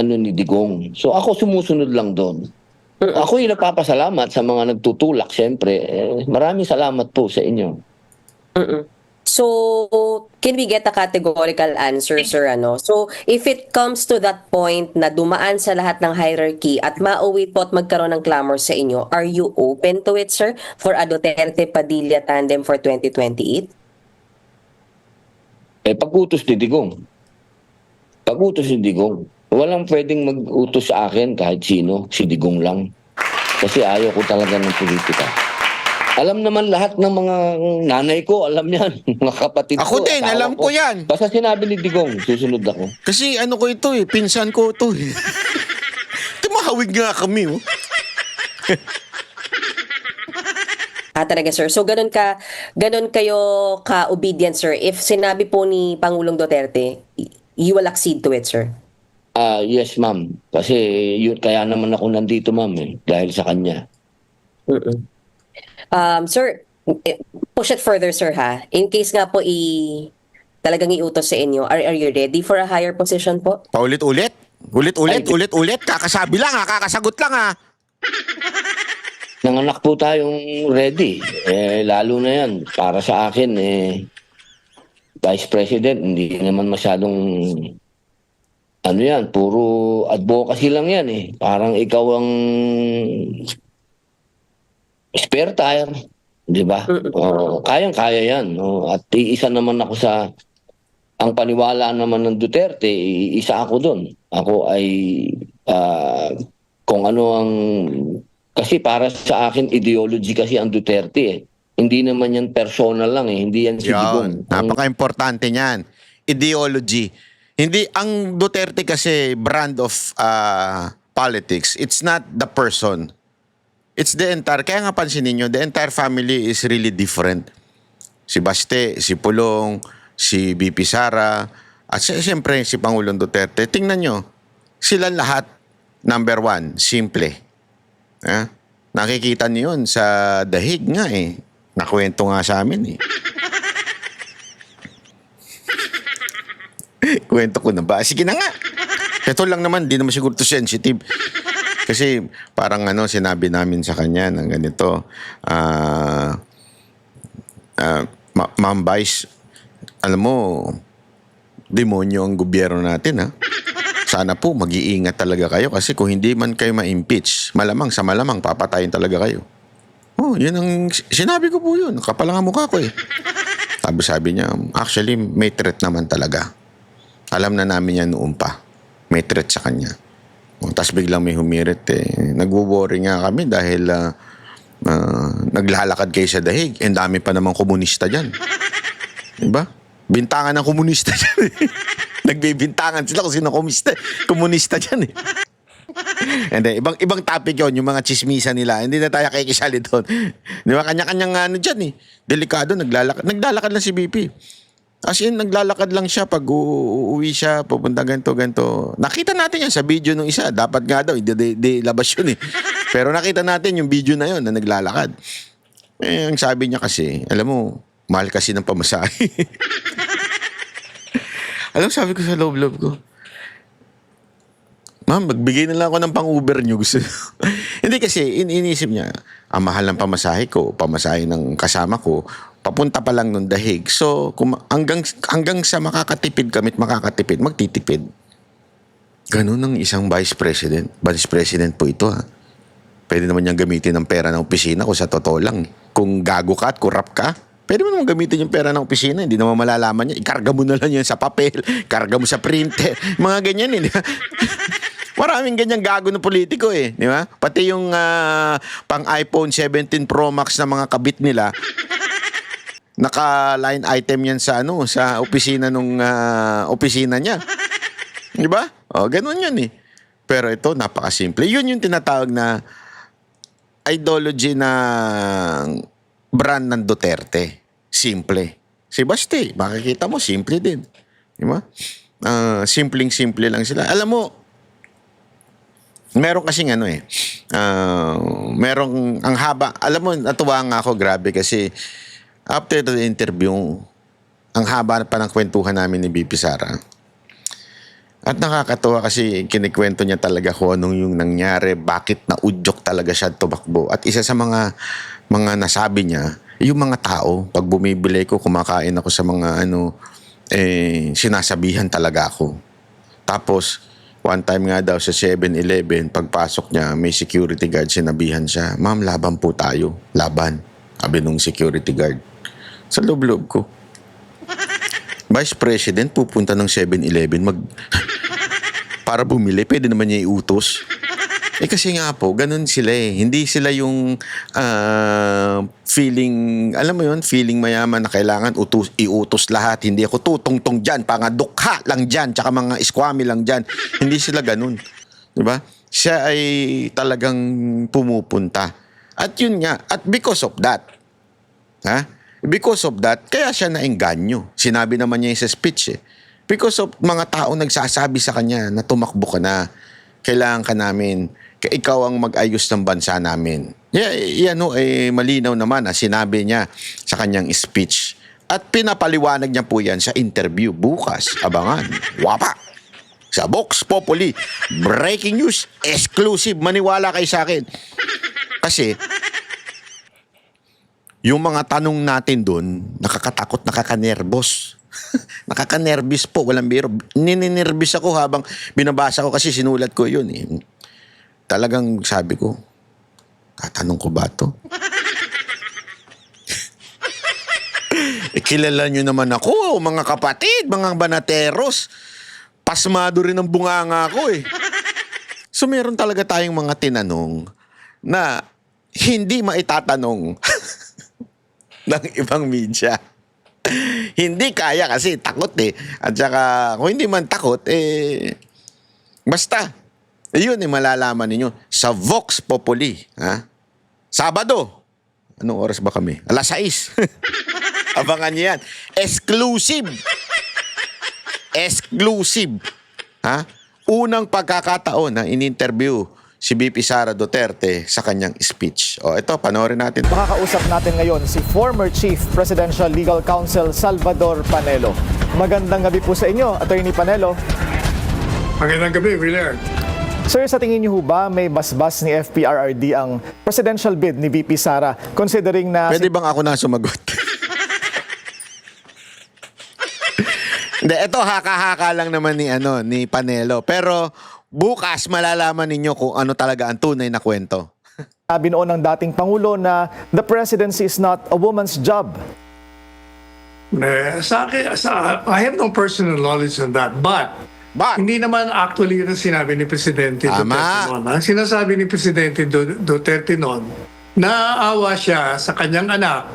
G: ni Digong. So ako sumusunod lang doon. Ako yung nagpapasalamat sa mga nagtutulak, siyempre. Maraming salamat po sa inyo.
H: So, can we get a categorical answer, sir? So, if it comes to that point na dumaan sa lahat ng hierarchy at mauwi po at magkaroon ng clamor sa inyo, are you open to it, sir, for a Duterte-Padilla tandem for 2028?
G: Pag-utos ni Digong. Walang pwedeng mag-utos sa akin kahit sino, si Digong lang. Kasi ayaw ko talaga ng politika. Alam naman lahat ng mga nanay ko, alam yan, mga kapatid ko.
A: Ako din,
G: asawa
A: alam ko yan.
G: Basta sinabi ni Digong, susunod ako.
A: Kasi ano ko ito pinsan ko ito Tumahawig nga kami
H: Talaga, sir. So, ganun kayo ka-obedient, sir. If sinabi po ni Pangulong Duterte, you will accede to it, sir?
G: Yes, ma'am. Kasi yun, kaya naman ako nandito, ma'am, dahil sa kanya.
H: Sir, push it further, sir, ha? In case nga po talagang iutos sa inyo, are you ready for a higher position po?
A: Paulit-ulit? Ulit-ulit? Kakasabi lang kakasagot lang
G: Nanganak po tayong ready. Lalo na yan, para sa akin, Vice President, hindi naman masyadong, yan, puro advocacy lang yan Parang ikaw ang spare tire, di ba? Kayang-kaya yan. At isa naman ako ang paniwala naman ng Duterte, isa ako doon. Ako ay, kung ano ang, kasi para sa akin, ideology kasi ang Duterte Hindi naman yan personal lang Hindi yan si Digong.
A: Napaka-importante niyan. Ideology. Hindi, ang Duterte kasi brand of politics, it's not the person. It's the entire, kaya nga pansinin nyo, the entire family is really different. Si Baste, si Pulong, si BP Sara, at siyempre si Pangulong Duterte. Tingnan nyo, sila lahat, number one, simple. Nakikita niyo yun sa dahig nga Nakwento nga sa amin Kwento ko na ba? Sige na nga. Ito lang naman, di naman siguro to sensitive. Kasi parang sinabi namin sa kanya ng ganito, Ma'am Vice, alam mo, demonyo ang gobyerno natin Sana po mag-iingat talaga kayo kasi kung hindi man kayo ma-impeach, malamang sa malamang papatayin talaga kayo. Yun ang sinabi ko po yun. Kapal ang mukha ko Sabi niya, actually may threat naman talaga. Alam na namin yan noon pa. may threat sa kanya. Tapos biglang may humirit Nagwo-worry nga kami dahil naglalakad kayo sa dahig. Ang dami pa namang komunista dyan. Diba? Bintangan ng komunista dyan. Nagbibintangan sila kung sino komunista dyan And then, ibang topic yun, yung mga chismisa nila. Hindi na tayo kikisali doon. Di ba? Kanya-kanyang dyan Delikado, naglalakad lang si BP. As in, naglalakad lang siya pag uuwi siya, pupunta ganito. Nakita natin yan sa video nung isa. Dapat nga daw, di labas yun Pero nakita natin yung video na yun na naglalakad. Ang sabi niya kasi, alam mo, mahal kasi ng pamasahe. Alam, sabi ko sa loob-loob ko, ma'am, magbigay na lang ako ng pang-Uber nyo. Gusto. Hindi kasi, iniisip niya, ang mahal ng pamasahe ko, pamasahe ng kasama ko, papunta pa lang nung dahig. So, hanggang sa makakatipid kami't makakatipid, magtitipid. Ganun ng isang vice president. Vice president po ito Pwede naman niyang gamitin ng pera ng opisina kung sa totoo lang. Kung gago ka at kurap ka, pwede mo naman gamitin yung pera ng opisina. Hindi naman malalaman niya. Ikarga mo na lang yan sa papel. Karga mo sa printer. Mga ganyan di ba? Maraming ganyang gago na politiko di ba? Pati yung pang iPhone 17 Pro Max na mga kabit nila, naka-line item yan sa sa opisina nung opisina niya. Di ba? Ganun yun Pero ito, napakasimple. Yun yung tinatawag na ideology ng brand ng Duterte. Simple. Si Basti, makikita mo, simple din. Di ba? Simpleng-simple lang sila. Alam mo, meron kasing merong ang haba. Alam mo, natuwa nga ako, grabe kasi after the interview, ang haba pa ng kwentuhan namin ni BP Sara. At nakakatuwa kasi kinikwento niya talaga kung anong yung nangyari, bakit naudyok talaga siya tumakbo. At isa sa mga nasabi niya, yung mga tao, pag bumibili ko, kumakain ako sa mga sinasabihan talaga ako. Tapos, one time nga daw sa 7-Eleven, pagpasok niya, may security guard, sinabihan siya, "Ma'am, laban po tayo." Laban. Sabi nung security guard. Sa loob-loob ko. Vice President pupunta ng 7-Eleven para bumili, pwede naman niya iutos. Kasi nga po, ganun sila Hindi sila yung feeling, alam mo yun, feeling mayaman na kailangan iutos lahat. Hindi ako tutungtong dyan, pangadukha lang dyan, tsaka mga iskwami lang dyan. Hindi sila ganun. Diba? Siya ay talagang pumupunta. At yun nga, at because of that, because of that, kaya siya naengganyo. Sinabi naman niya sa speech because of mga tao nagsasabi sa kanya na tumakbo ka na, kailangan ka namin, ikaw ang mag-ayos ng bansa namin. Yan malinaw naman sinabi niya sa kanyang speech. At pinapaliwanag niya po yan sa interview bukas. Abangan. Wapa! Sa Vox Populi. Breaking news. Exclusive. Maniwala kayo sa akin. Kasi, yung mga tanong natin doon, nakakatakot, nakakanerbos. Nakakanerbis po, walang biro. Ninenervous ako habang binabasa ko kasi sinulat ko yun Talagang sabi ko, tatanong ko ba ito? Kilala nyo naman ako, mga kapatid, mga banateros. Pasmado rin ang bunganga ko So meron talaga tayong mga tinanong na hindi maitatanong ng ibang media. Hindi kaya kasi takot At saka kung hindi man takot basta yun malalaman ninyo sa Vox Populi Sabado. Anong oras ba kami? 6:00. Abangan niyo yan. Exclusive. Unang pagkakataon na in-interview si BP Sara Duterte sa kanyang speech. Ito, panoorin natin.
B: Makakausap natin ngayon si former Chief Presidential Legal Counsel Salvador Panelo. Magandang gabi po sa inyo, Attorney Panelo.
I: Magandang gabi, Villar.
B: Sir, sa tingin niyo ba may basbas ni FPRRD ang presidential bid ni VP Sara considering na...
A: Pwede bang ako na sumagot? Hindi, ito haka-haka lang naman ni Panelo. Pero bukas malalaman ninyo kung ano talaga ang tunay na kwento.
B: Sabi noon ng dating Pangulo na the presidency is not a woman's job.
I: Sa akin, I have no personal knowledge on that, but
A: But,
I: Hindi naman actually yun ang sinabi ni Presidente
A: Tama.
I: Duterte noon. Ang sinasabi ni Presidente Duterte noon, naaawa siya sa kanyang anak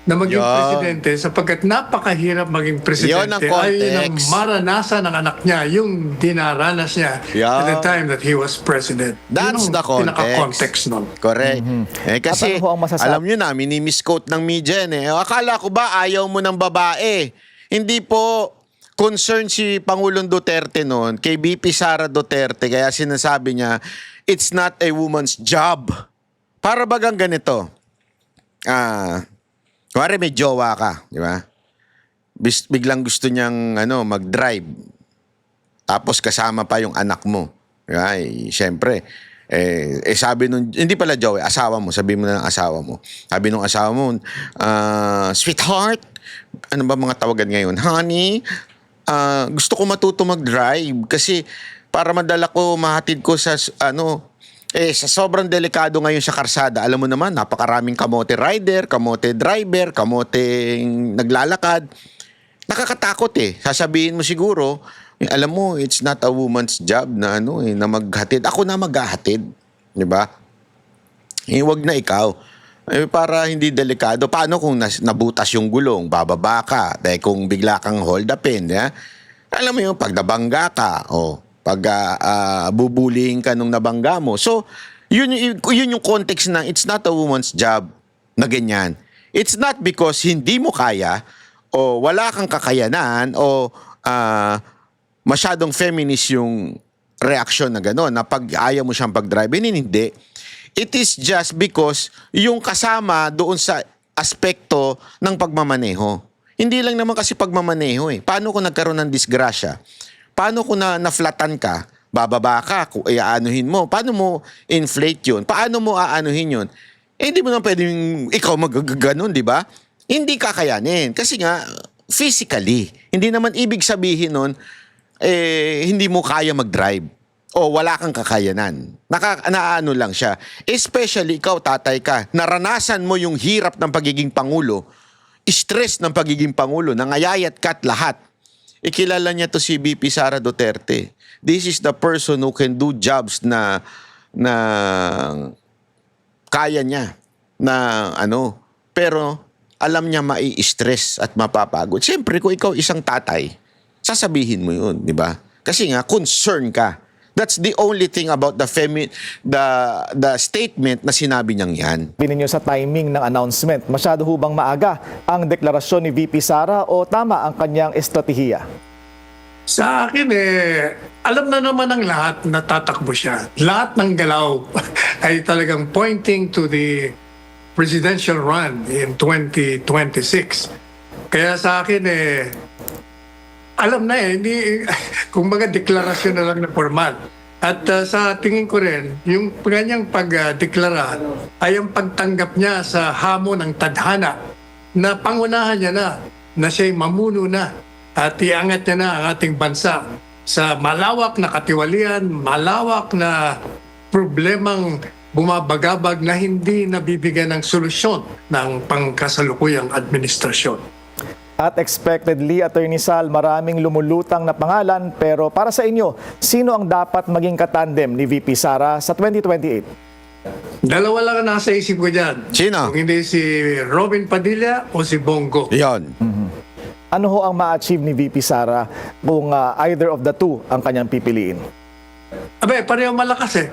I: na maging
A: Yun.
I: presidente sapagkat napakahirap maging
A: Yun ang
I: presidente. Ay
A: context.
I: maranasan ng anak niya yung dinaranas niya
A: Yun.
I: at the time that he was president.
A: That's
I: Yun
A: the
I: ang
A: context.
I: pinaka-context nun.
A: correct. Eh, kasi,
B: At ano ho ang masasabi?
A: alam nyo na, mini-misquote ng media yan eh. Akala ko ba ayaw mo ng babae? Hindi po concern si Pangulong Duterte noon kay BP Sara Duterte. Kaya sinasabi niya, it's not a woman's job. Para bagang ganito. Kuwari may jowa ka, di ba? Biglang gusto niyang mag-drive. Tapos kasama pa yung anak mo. Di ba? Siyempre, sabi nung, hindi pala jowa, asawa mo, sabi mo na ng asawa mo. Sabi nung asawa mo, sweetheart, ano ba mga tawagan ngayon? Honey, gusto ko matuto mag-drive kasi para madala ko, mahatid ko sa sa sobrang delikado ngayon sa karsada. Alam mo naman, napakaraming kamote rider, kamote driver, kamoteng naglalakad. Nakakatakot eh. Sasabihin mo siguro, alam mo, it's not a woman's job na na maghatid. Ako na maghahatid, 'di ba? Wag na ikaw. Para hindi delikado. Paano kung nabutas yung gulong, bababa ka, kung bigla kang hold upin, ya? Alam mo yung pag nabangga ka, pag bubuling ka nung nabangga mo. So, yun yung context na it's not a woman's job na ganyan. It's not because hindi mo kaya o wala kang kakayanan o masyadong feminist yung reaction na gano'n na pag ayaw mo siyang pag-drive. Hindi. It is just because yung kasama doon sa aspekto ng pagmamaneho. Hindi lang naman kasi pagmamaneho eh. Paano kung nagkaroon ng disgrasya? Paano kung na-flatan ka? Bababa ka, kung iaanuhin mo. Paano mo inflate yun? Paano mo aanuhin yun? Hindi mo naman pwedeng ikaw magaganon, di ba? Hindi kakayanin. Kasi nga, physically. Hindi naman ibig sabihin nun, hindi mo kaya mag-drive. O wala kang kakayanan. Naano lang siya. Especially ikaw, tatay ka, naranasan mo yung hirap ng pagiging pangulo, stress ng pagiging pangulo, nangayayat ka't lahat. Ikilala niya to si BP Sara Duterte. This is the person who can do jobs na kaya niya na pero alam niya mai-stress at mapapagod. Siyempre, kung ikaw isang tatay, sasabihin mo yun, di ba? Kasi nga, concern ka. That's the only thing about the statement na sinabi niyang yan.
B: Ninyo sa timing ng announcement, masyado hubang maaga ang deklarasyon ni VP Sara o tama ang kanyang estratehiya?
I: Sa akin alam na naman ng lahat na tatakbo siya. Lahat ng galaw ay talagang pointing to the presidential run in 2026. Kaya sa akin alam na hindi, kumbaga deklarasyon na lang na formal. At sa tingin ko rin, yung kanyang pagdeklara ay ang pagtanggap niya sa hamon ng tadhana na pangunahan niya na siya'y mamuno na at iangat niya na ang ating bansa sa malawak na katiwalian, malawak na problemang bumabagabag na hindi nabibigyan ng solusyon ng pangkasalukuyang administrasyon.
B: At expectedly, Attorney Sal, maraming lumulutang na pangalan, pero para sa inyo, sino ang dapat maging katandem ni VP Sara sa 2028?
I: Dalawa lang ang nasa isip ko dyan.
A: Sino?
I: Kung hindi si Robin Padilla o si Bongo.
A: Yon.
B: Ano ho ang ma-achieve ni VP Sara kung either of the two ang kanyang pipiliin?
I: Abe, pareho malakas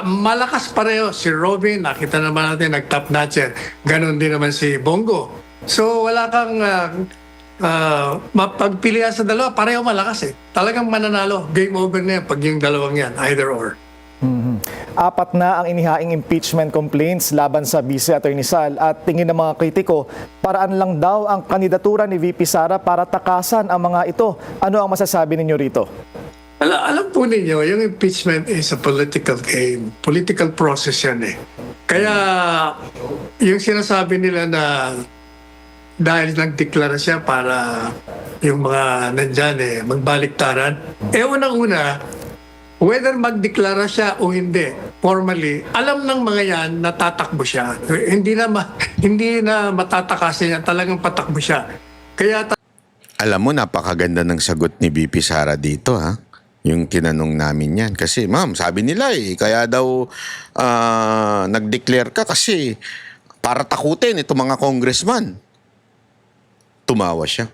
I: malakas pareho. Si Robin, nakita naman natin, nag-top notcher. Ganon din naman si Bongo. So wala kang mapagpilian sa dalawa, pareho malakas Talagang mananalo. Game over na yan pag yung dalawang yan, either or.
B: Apat na ang inihaing impeachment complaints laban sa Vice Attorney Sal at tingin ng mga kritiko, paraan lang daw ang kandidatura ni VP Sara para takasan ang mga ito. Ano ang masasabi ninyo rito?
I: Alam po ninyo, yung impeachment is a political game. Political process yan Kaya yung sinasabi nila na dahil nagdeklara siya para yung mga nandyan magbaliktaran. Unang-una, whether magdeklara siya o hindi, formally, alam ng mga yan na tatakbo siya. Hindi na matatakasin niya, talagang patakbo siya. Kaya
A: Alam mo, napakaganda ng sagot ni BP Sara dito, ha? Yung tinanong namin yan. Kasi, ma'am, sabi nila kaya daw nag-declare ka kasi para takutin itong mga congressman. Tumawa siya.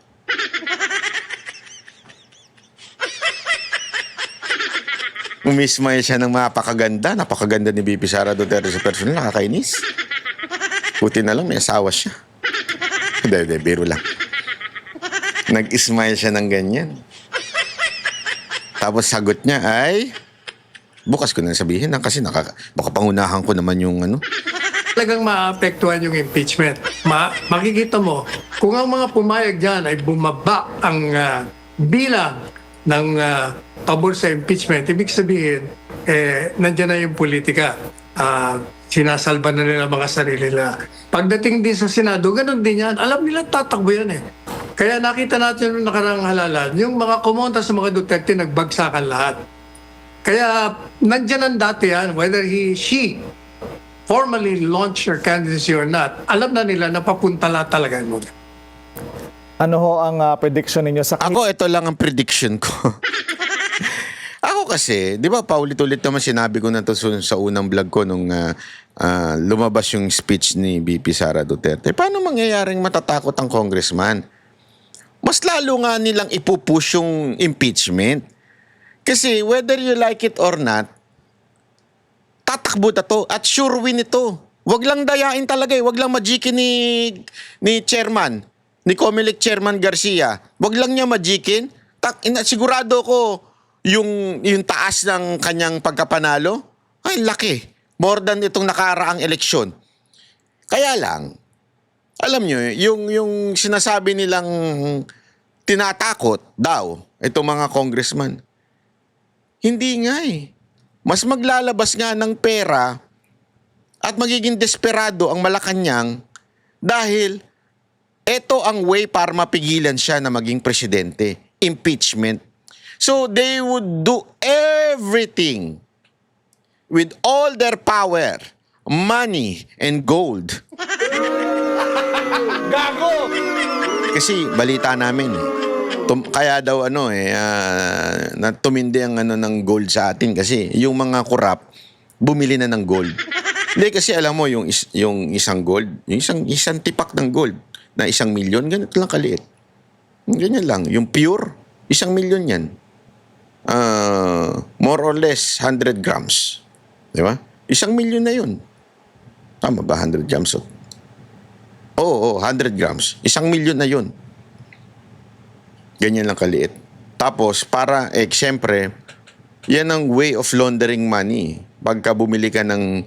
A: Umismile siya ng napakaganda ni BP Sara Duterte sa personal, nakakainis. Buti na lang may asawa siya. Hindi, biro lang. Nag-smile siya ng ganyan. Tapos sagot niya ay, bukas ko na sabihin kasi baka pangunahan ko naman yung ano.
I: Talagang maapektuhan yung impeachment. Makikita mo, kung ang mga pumayag dyan ay bumaba ang bilang ng pabor sa impeachment, ibig sabihin, nandyan na yung politika. Sinasalba na nila mga sarili nila. Pagdating din sa Senado, ganun din yan. Alam nila tatakbo yan Kaya nakita natin yung nakarang halalan, yung mga kumontra sa mga Duterte nagbagsakan lahat. Kaya nandyan ang dati yan, whether she formally launched her candidacy or not, alam na nila na papuntala talaga mo.
B: Ano ho ang prediction ninyo sa
A: Ako, ito lang ang prediction ko. Ako kasi, di ba, paulit-ulit naman sinabi ko na to sa unang vlog ko nung lumabas yung speech ni BP Sara Duterte. Paano mangyayaring matatakot ang congressman? Mas lalo nga nilang ipupush yung impeachment. Kasi whether you like it or not, tatakbo na to at sure win ito. Wag lang dayain talaga Wag lang majikin ni chairman, ni Comelec Chairman Garcia. Wag lang niya majikin. Sigurado ko yung taas ng kanyang pagkapanalo, ay laki. More than itong nakaraang eleksyon. Kaya lang, alam nyo, yung sinasabi nilang tinatakot daw itong mga congressman, hindi nga Mas maglalabas nga ng pera at magiging desperado ang Malacanang dahil ito ang way para mapigilan siya na maging presidente. Impeachment. So they would do everything with all their power, money, and gold. Gago! Kasi balita namin kaya daw na tumindi ang ng gold sa atin kasi yung mga kurap bumili na ng gold. Hindi kasi alam mo yung isang gold, yung isang tipak ng gold na 1 milyon, ganito lang kaliit. Ganyan lang, yung pure, 1 milyon yan. More or less 100 grams. Di ba? 1 milyon na yun. Tama ba 100 grams? Oo, 100 grams. 1 milyon na yun. Ganyan lang kaliit. Tapos, siyempre, yan ang way of laundering money. Pagka bumili ka ng,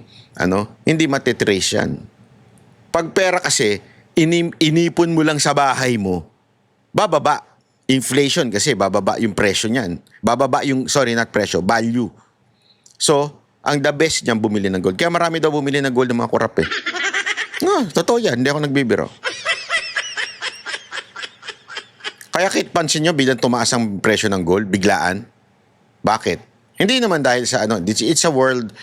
A: hindi matitrace yan. Pag pera kasi, inipon mo lang sa bahay mo, bababa. Inflation kasi, bababa yung presyo niyan. Bababa yung, not presyo, value. So, ang the best niyan bumili ng gold. Kaya marami daw bumili ng gold ng mga kurap totoo yan, hindi ako nagbibiro. Kaya pansin nyo, bilang tumaas ang presyo ng gold, biglaan. Bakit? Hindi naman dahil sa it's a world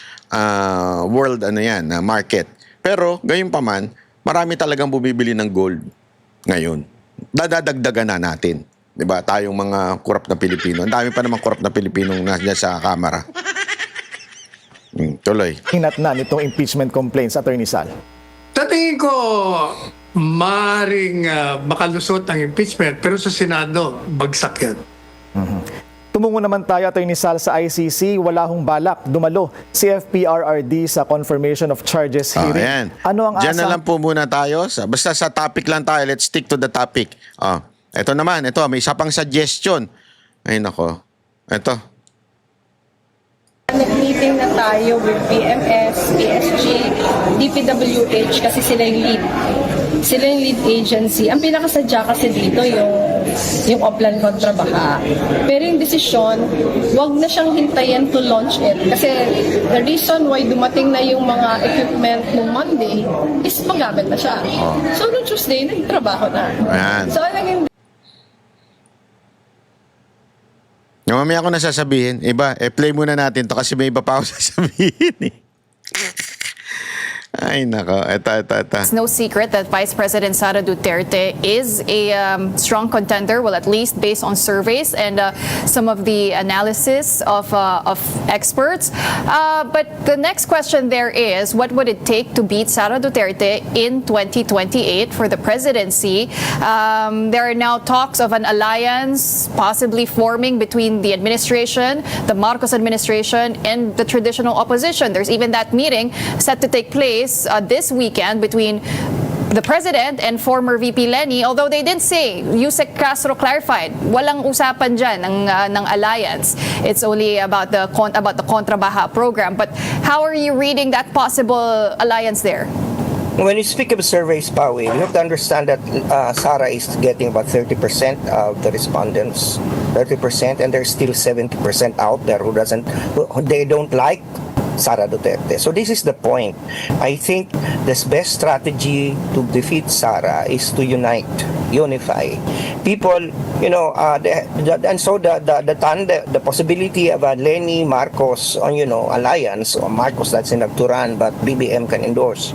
A: market. Pero, gayon pa man, marami talagang bumibili ng gold ngayon. Dadagdagan na natin. Diba? Tayong mga kurap na Pilipino. Ang dami pa naman kurap na Pilipino nasa sa kamera. Tuloy.
B: hinat na nitong impeachment complaints, Attorney Sal?
I: Sa tingin ko, maaaring makalusot ang impeachment, pero sa Senado, bagsak yan.
B: Tumungo naman tayo, Attorney Sal, sa ICC. Wala hong balak dumalo si FPRRD sa confirmation of charges hearing.
A: Ayan.
B: Ano ang
A: Diyan na
B: asa?
A: lang po muna tayo. Basta sa topic lang tayo. Let's stick to the topic. Ito naman. May isa pang suggestion. Ay, nako. Ito.
J: Nag-meeting na tayo with BMS, PSG, DPWH kasi sila yung lead. Sila yung lead agency. Ang pinakasadya kasi dito yung Oplan kontra Baha. Pero yung desisyon, wag na siyang hintayin to launch it. Kasi the reason why dumating na yung mga equipment nung Monday is magamit na siya. So noong Tuesday, nagtrabaho na.
A: Ayan.
J: So naging
A: Mamaya ko na sasabihin. Play muna natin to kasi may iba pa ako sasabihin Ay, nako. Ito.
K: It's no secret that Vice President Sara Duterte is a strong contender, well, at least based on surveys and some of the analysis of experts. But the next question there is, what would it take to beat Sara Duterte in 2028 for the presidency? There are now talks of an alliance possibly forming between the administration, the Marcos administration, and the traditional opposition. There's even that meeting set to take place this weekend between the President and former VP Lenny, although they did say, Yusek Castro clarified, walang usapan dyan ng alliance. It's only about the Kontrabaha program. But how are you reading that possible alliance there?
L: When you speak of surveys, Pawi, you have to understand that Sara is getting about 30% of the respondents, 30%, and there's still 70% out there who they don't like Sara Duterte. So this is the point. I think the best strategy to defeat Sara is to unify. People, and so the possibility of a Lenny Marcos, alliance, or Marcos that's in Nagturan but BBM can endorse,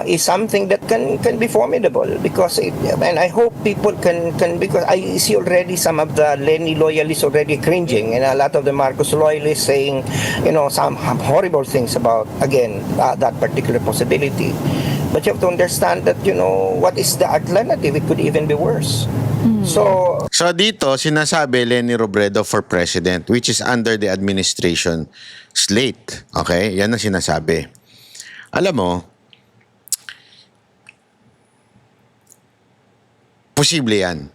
L: is something that can be formidable because and I hope people can because I see already some of the Lenny loyalists already cringing and a lot of the Marcos loyalists saying, some horrible things about, again, that particular possibility. But you have to understand that, what is the alternative? It could even be worse. So
A: dito, sinasabi Lenny Robredo for president, which is under the administration slate. Okay? Yan ang sinasabi. Alam mo, posible yan.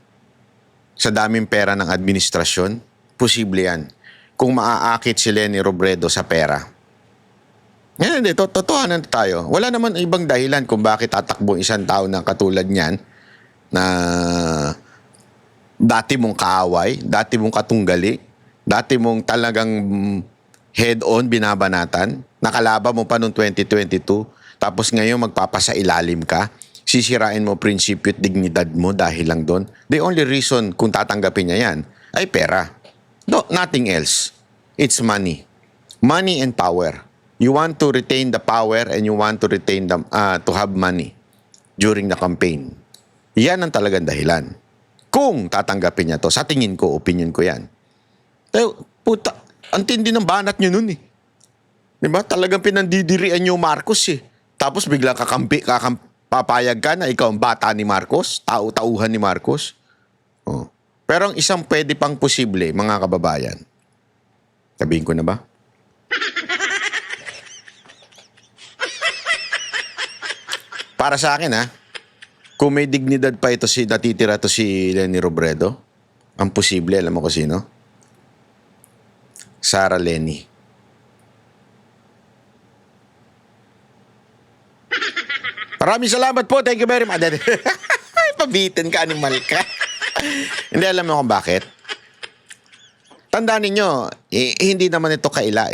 A: Sa daming pera ng administrasyon, posible yan. Kung maaakit si Lenny Robredo sa pera. Yan, hindi. Totohanan tayo. Wala naman ibang dahilan kung bakit tatakbo isang tao na katulad niyan na dati mong kaaway, dati mong katunggali, dati mong talagang head-on binabanatan, nakalaban mo pa noong 2022, tapos ngayon magpapasailalim ka, sisirain mo prinsipyo at dignidad mo dahil lang doon. The only reason kung tatanggapin niya yan ay pera. No, nothing else. It's money. Money and power. You want to retain the power and you want to retain to have money during the campaign. Yan ang talagang dahilan. Kung tatanggapin niya to, sa tingin ko, opinion ko yan. Puta, ang tindi ng banat nyo nun eh. Diba? Talagang pinandidirian nyo Marcos eh. Tapos bigla papayag ka na ikaw ang bata ni Marcos, tauhan ni Marcos. Oh. Pero ang isang pwede pang posible, mga kababayan. Sabihin ko na ba? Para sa akin kung may dignidad pa ito natitira to si Lenny Robredo, ang posible, alam mo ko sino? Sara Lenny. Maraming salamat po. Thank you very much. Pabitin ka, animal ka. Hindi, alam mo kung bakit? Tandaan ninyo, hindi naman ito kaila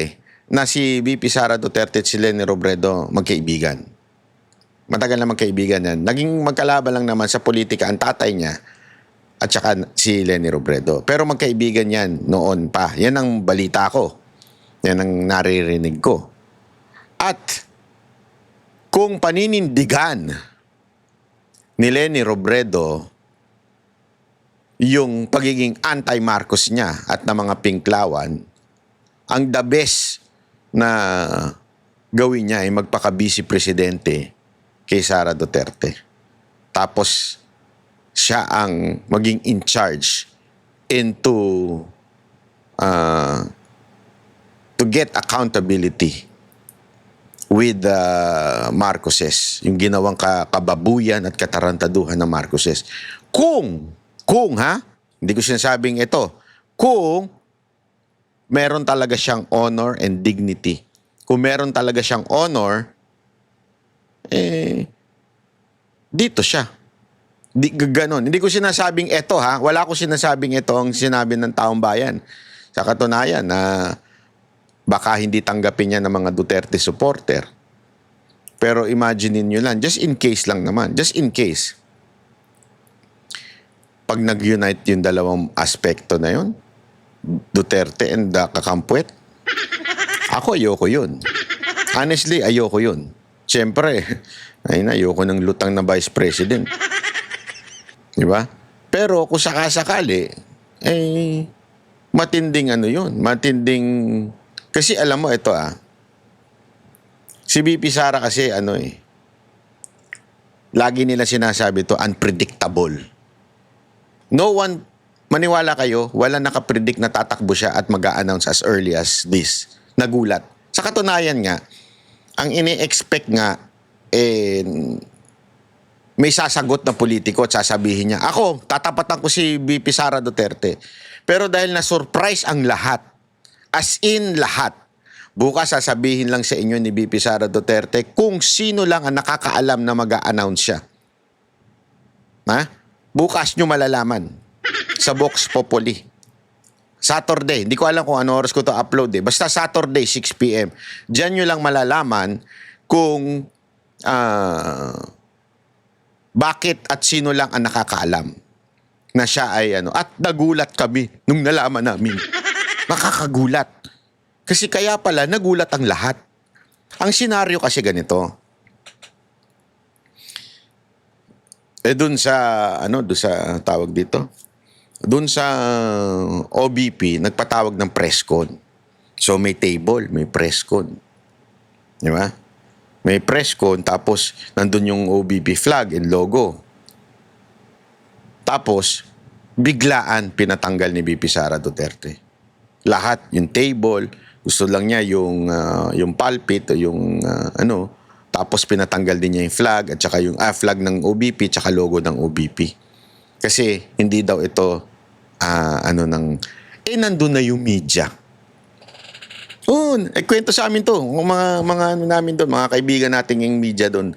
A: na si VP Sara Duterte at si Lenny Robredo magkaibigan. Matagal na magkaibigan yan. Naging magkalaban lang naman sa politika ang tatay niya at saka si Lenny Robredo. Pero magkaibigan yan noon pa. Yan ang balita ko. Yan ang naririnig ko. At kung paninindigan ni Lenny Robredo yung pagiging anti-Marcos niya at ng mga pinklawan, ang the best na gawin niya ay magpaka-vice presidente kay Sara Duterte. Tapos, siya ang maging in charge to get accountability with the Marcoses. Yung ginawang kababuyan at katarantaduhan ng Marcoses. Kung hindi ko sinasabing ito, kung meron talaga siyang honor and dignity. Kung meron talaga siyang honor, dito siya. Ganon. Hindi ko sinasabing ito Wala ko sinasabing ito ang sinabi ng taong bayan. Sa katunayan na baka hindi tanggapin niya ng mga Duterte supporter. Pero imagine niyo lang, just in case lang naman, just in case. Pag nag-unite yung dalawang aspekto na yun, Duterte and Kakampuet, ako ayoko yun. Honestly, ayoko yun. Siyempre, ayoko ng lutang na Vice President. Di ba? Pero kung sakasakali, matinding ano yun. Matinding... Kasi alam mo, ito si VP Sara kasi lagi nila sinasabi to, unpredictable. No one, maniwala kayo, wala nakapredict na tatakbo siya at mag-a-announce as early as this. Nagulat. Sa katunayan nga, ang ini-expect nga, may sasagot na politiko at sasabihin niya, ako, tatapatan ko si VP Sara Duterte. Pero dahil na-surprise ang lahat, as in lahat, bukas sasabihin lang sa inyo ni VP Sara Duterte kung sino lang ang nakakaalam na mag-a-announce siya. Bukas nyo malalaman sa Vox Populi. Saturday, hindi ko alam kung ano oras ko to upload Basta Saturday, 6 p.m. Diyan nyo lang malalaman kung bakit at sino lang ang nakakaalam na siya ay At nagulat kami nung nalaman namin. Nakakagulat. Kasi kaya pala, nagulat ang lahat. Ang senaryo kasi ganito. Dun sa, dun sa tawag dito? Dun sa OBP, nagpatawag ng press con. So may table, may press con. Di ba? May press con, tapos nandun yung OBP flag and logo. Tapos, biglaan pinatanggal ni VP Sara Duterte. Lahat, yung table, gusto lang niya yung pulpit o yung tapos pinatanggal din niya yung flag at saka yung flag ng OBP at saka logo ng OBP. Kasi hindi daw ito nandun na yung media. Kwento sa amin to, mga namin doon, mga kaibigan natin yung media doon.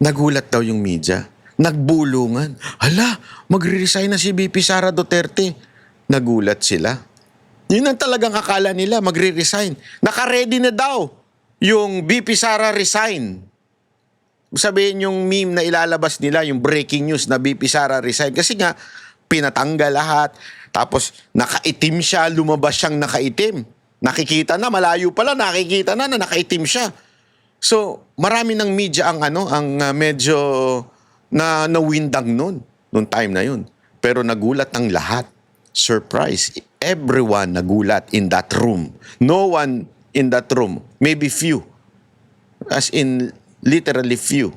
A: Nagulat daw yung media. Nagbulungan. Hala, magre-resign na si VP Sara Duterte. Nagulat sila. Yun ang talagang akala nila, magre-resign. Naka-ready na daw yung VP Sara resign. Sabihin yung meme na ilalabas nila, yung breaking news na VP Sara resign. Kasi nga, pinatanggal lahat. Tapos, nakaitim siya, lumabas siyang nakaitim. Nakikita na, malayo pala, nakikita na nakaitim siya. So, marami ng media ang medyo nawindang nung time na yun. Pero nagulat ang lahat. Surprise. Everyone nagulat in that room. No one in that room. Maybe few. As in, literally few.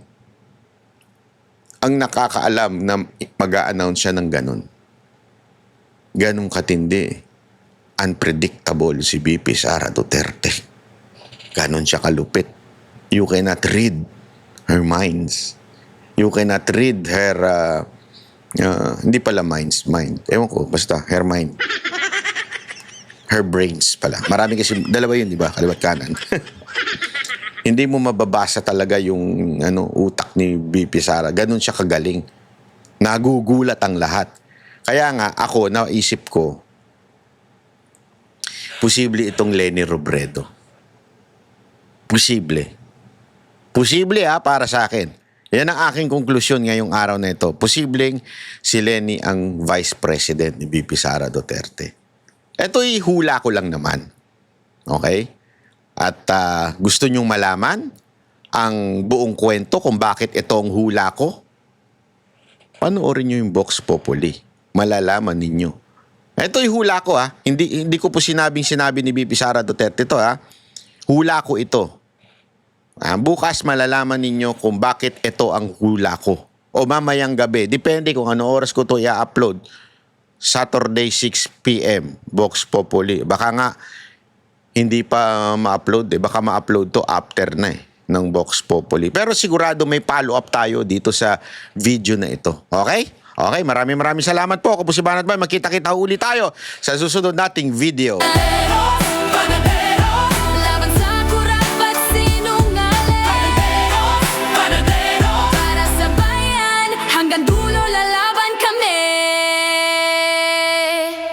A: Ang nakakaalam na mag-a-announce siya ng ganun. Ganun katindi. Unpredictable si VP Sara Duterte. Ganun siya kalupit. You cannot read her minds. You cannot read her... hindi pala mind. Ewan ko, basta, her mind. Her brains pala. Marami kasi, dalawa yun, di ba? Kaliwat kanan. Hindi mo mababasa talaga yung utak ni VP Sara. Ganun siya kagaling. Nagugulat ang lahat. Kaya nga, ako, naisip ko, posible itong Leni Robredo. Posible. Posible para sa akin. Yan ang aking konklusyon ngayong araw na ito. Posibleng si Leni ang Vice President ni VP Sara Duterte. Ito'y hula ko lang naman. Okay? At gusto nyong malaman ang buong kwento kung bakit itong hula ko? Panoorin nyo yung Vox Populi. Malalaman ninyo. Ito'y hula ko Hindi ko po sinabi ni VP Sara Duterte ito Hula ko ito. Bukas malalaman ninyo kung bakit ito ang hula ko. O mamayang gabi. Depende kung ano oras ko ito i-upload. Saturday 6 p.m. Vox Populi. Baka nga hindi pa ma-upload Baka ma-upload to after na ng Vox Populi. Pero sigurado may follow-up tayo dito sa video na ito. Okay? Okay, maraming salamat po. Ako po si Banat Boy. Magkita-kita ulit tayo sa susunod nating video.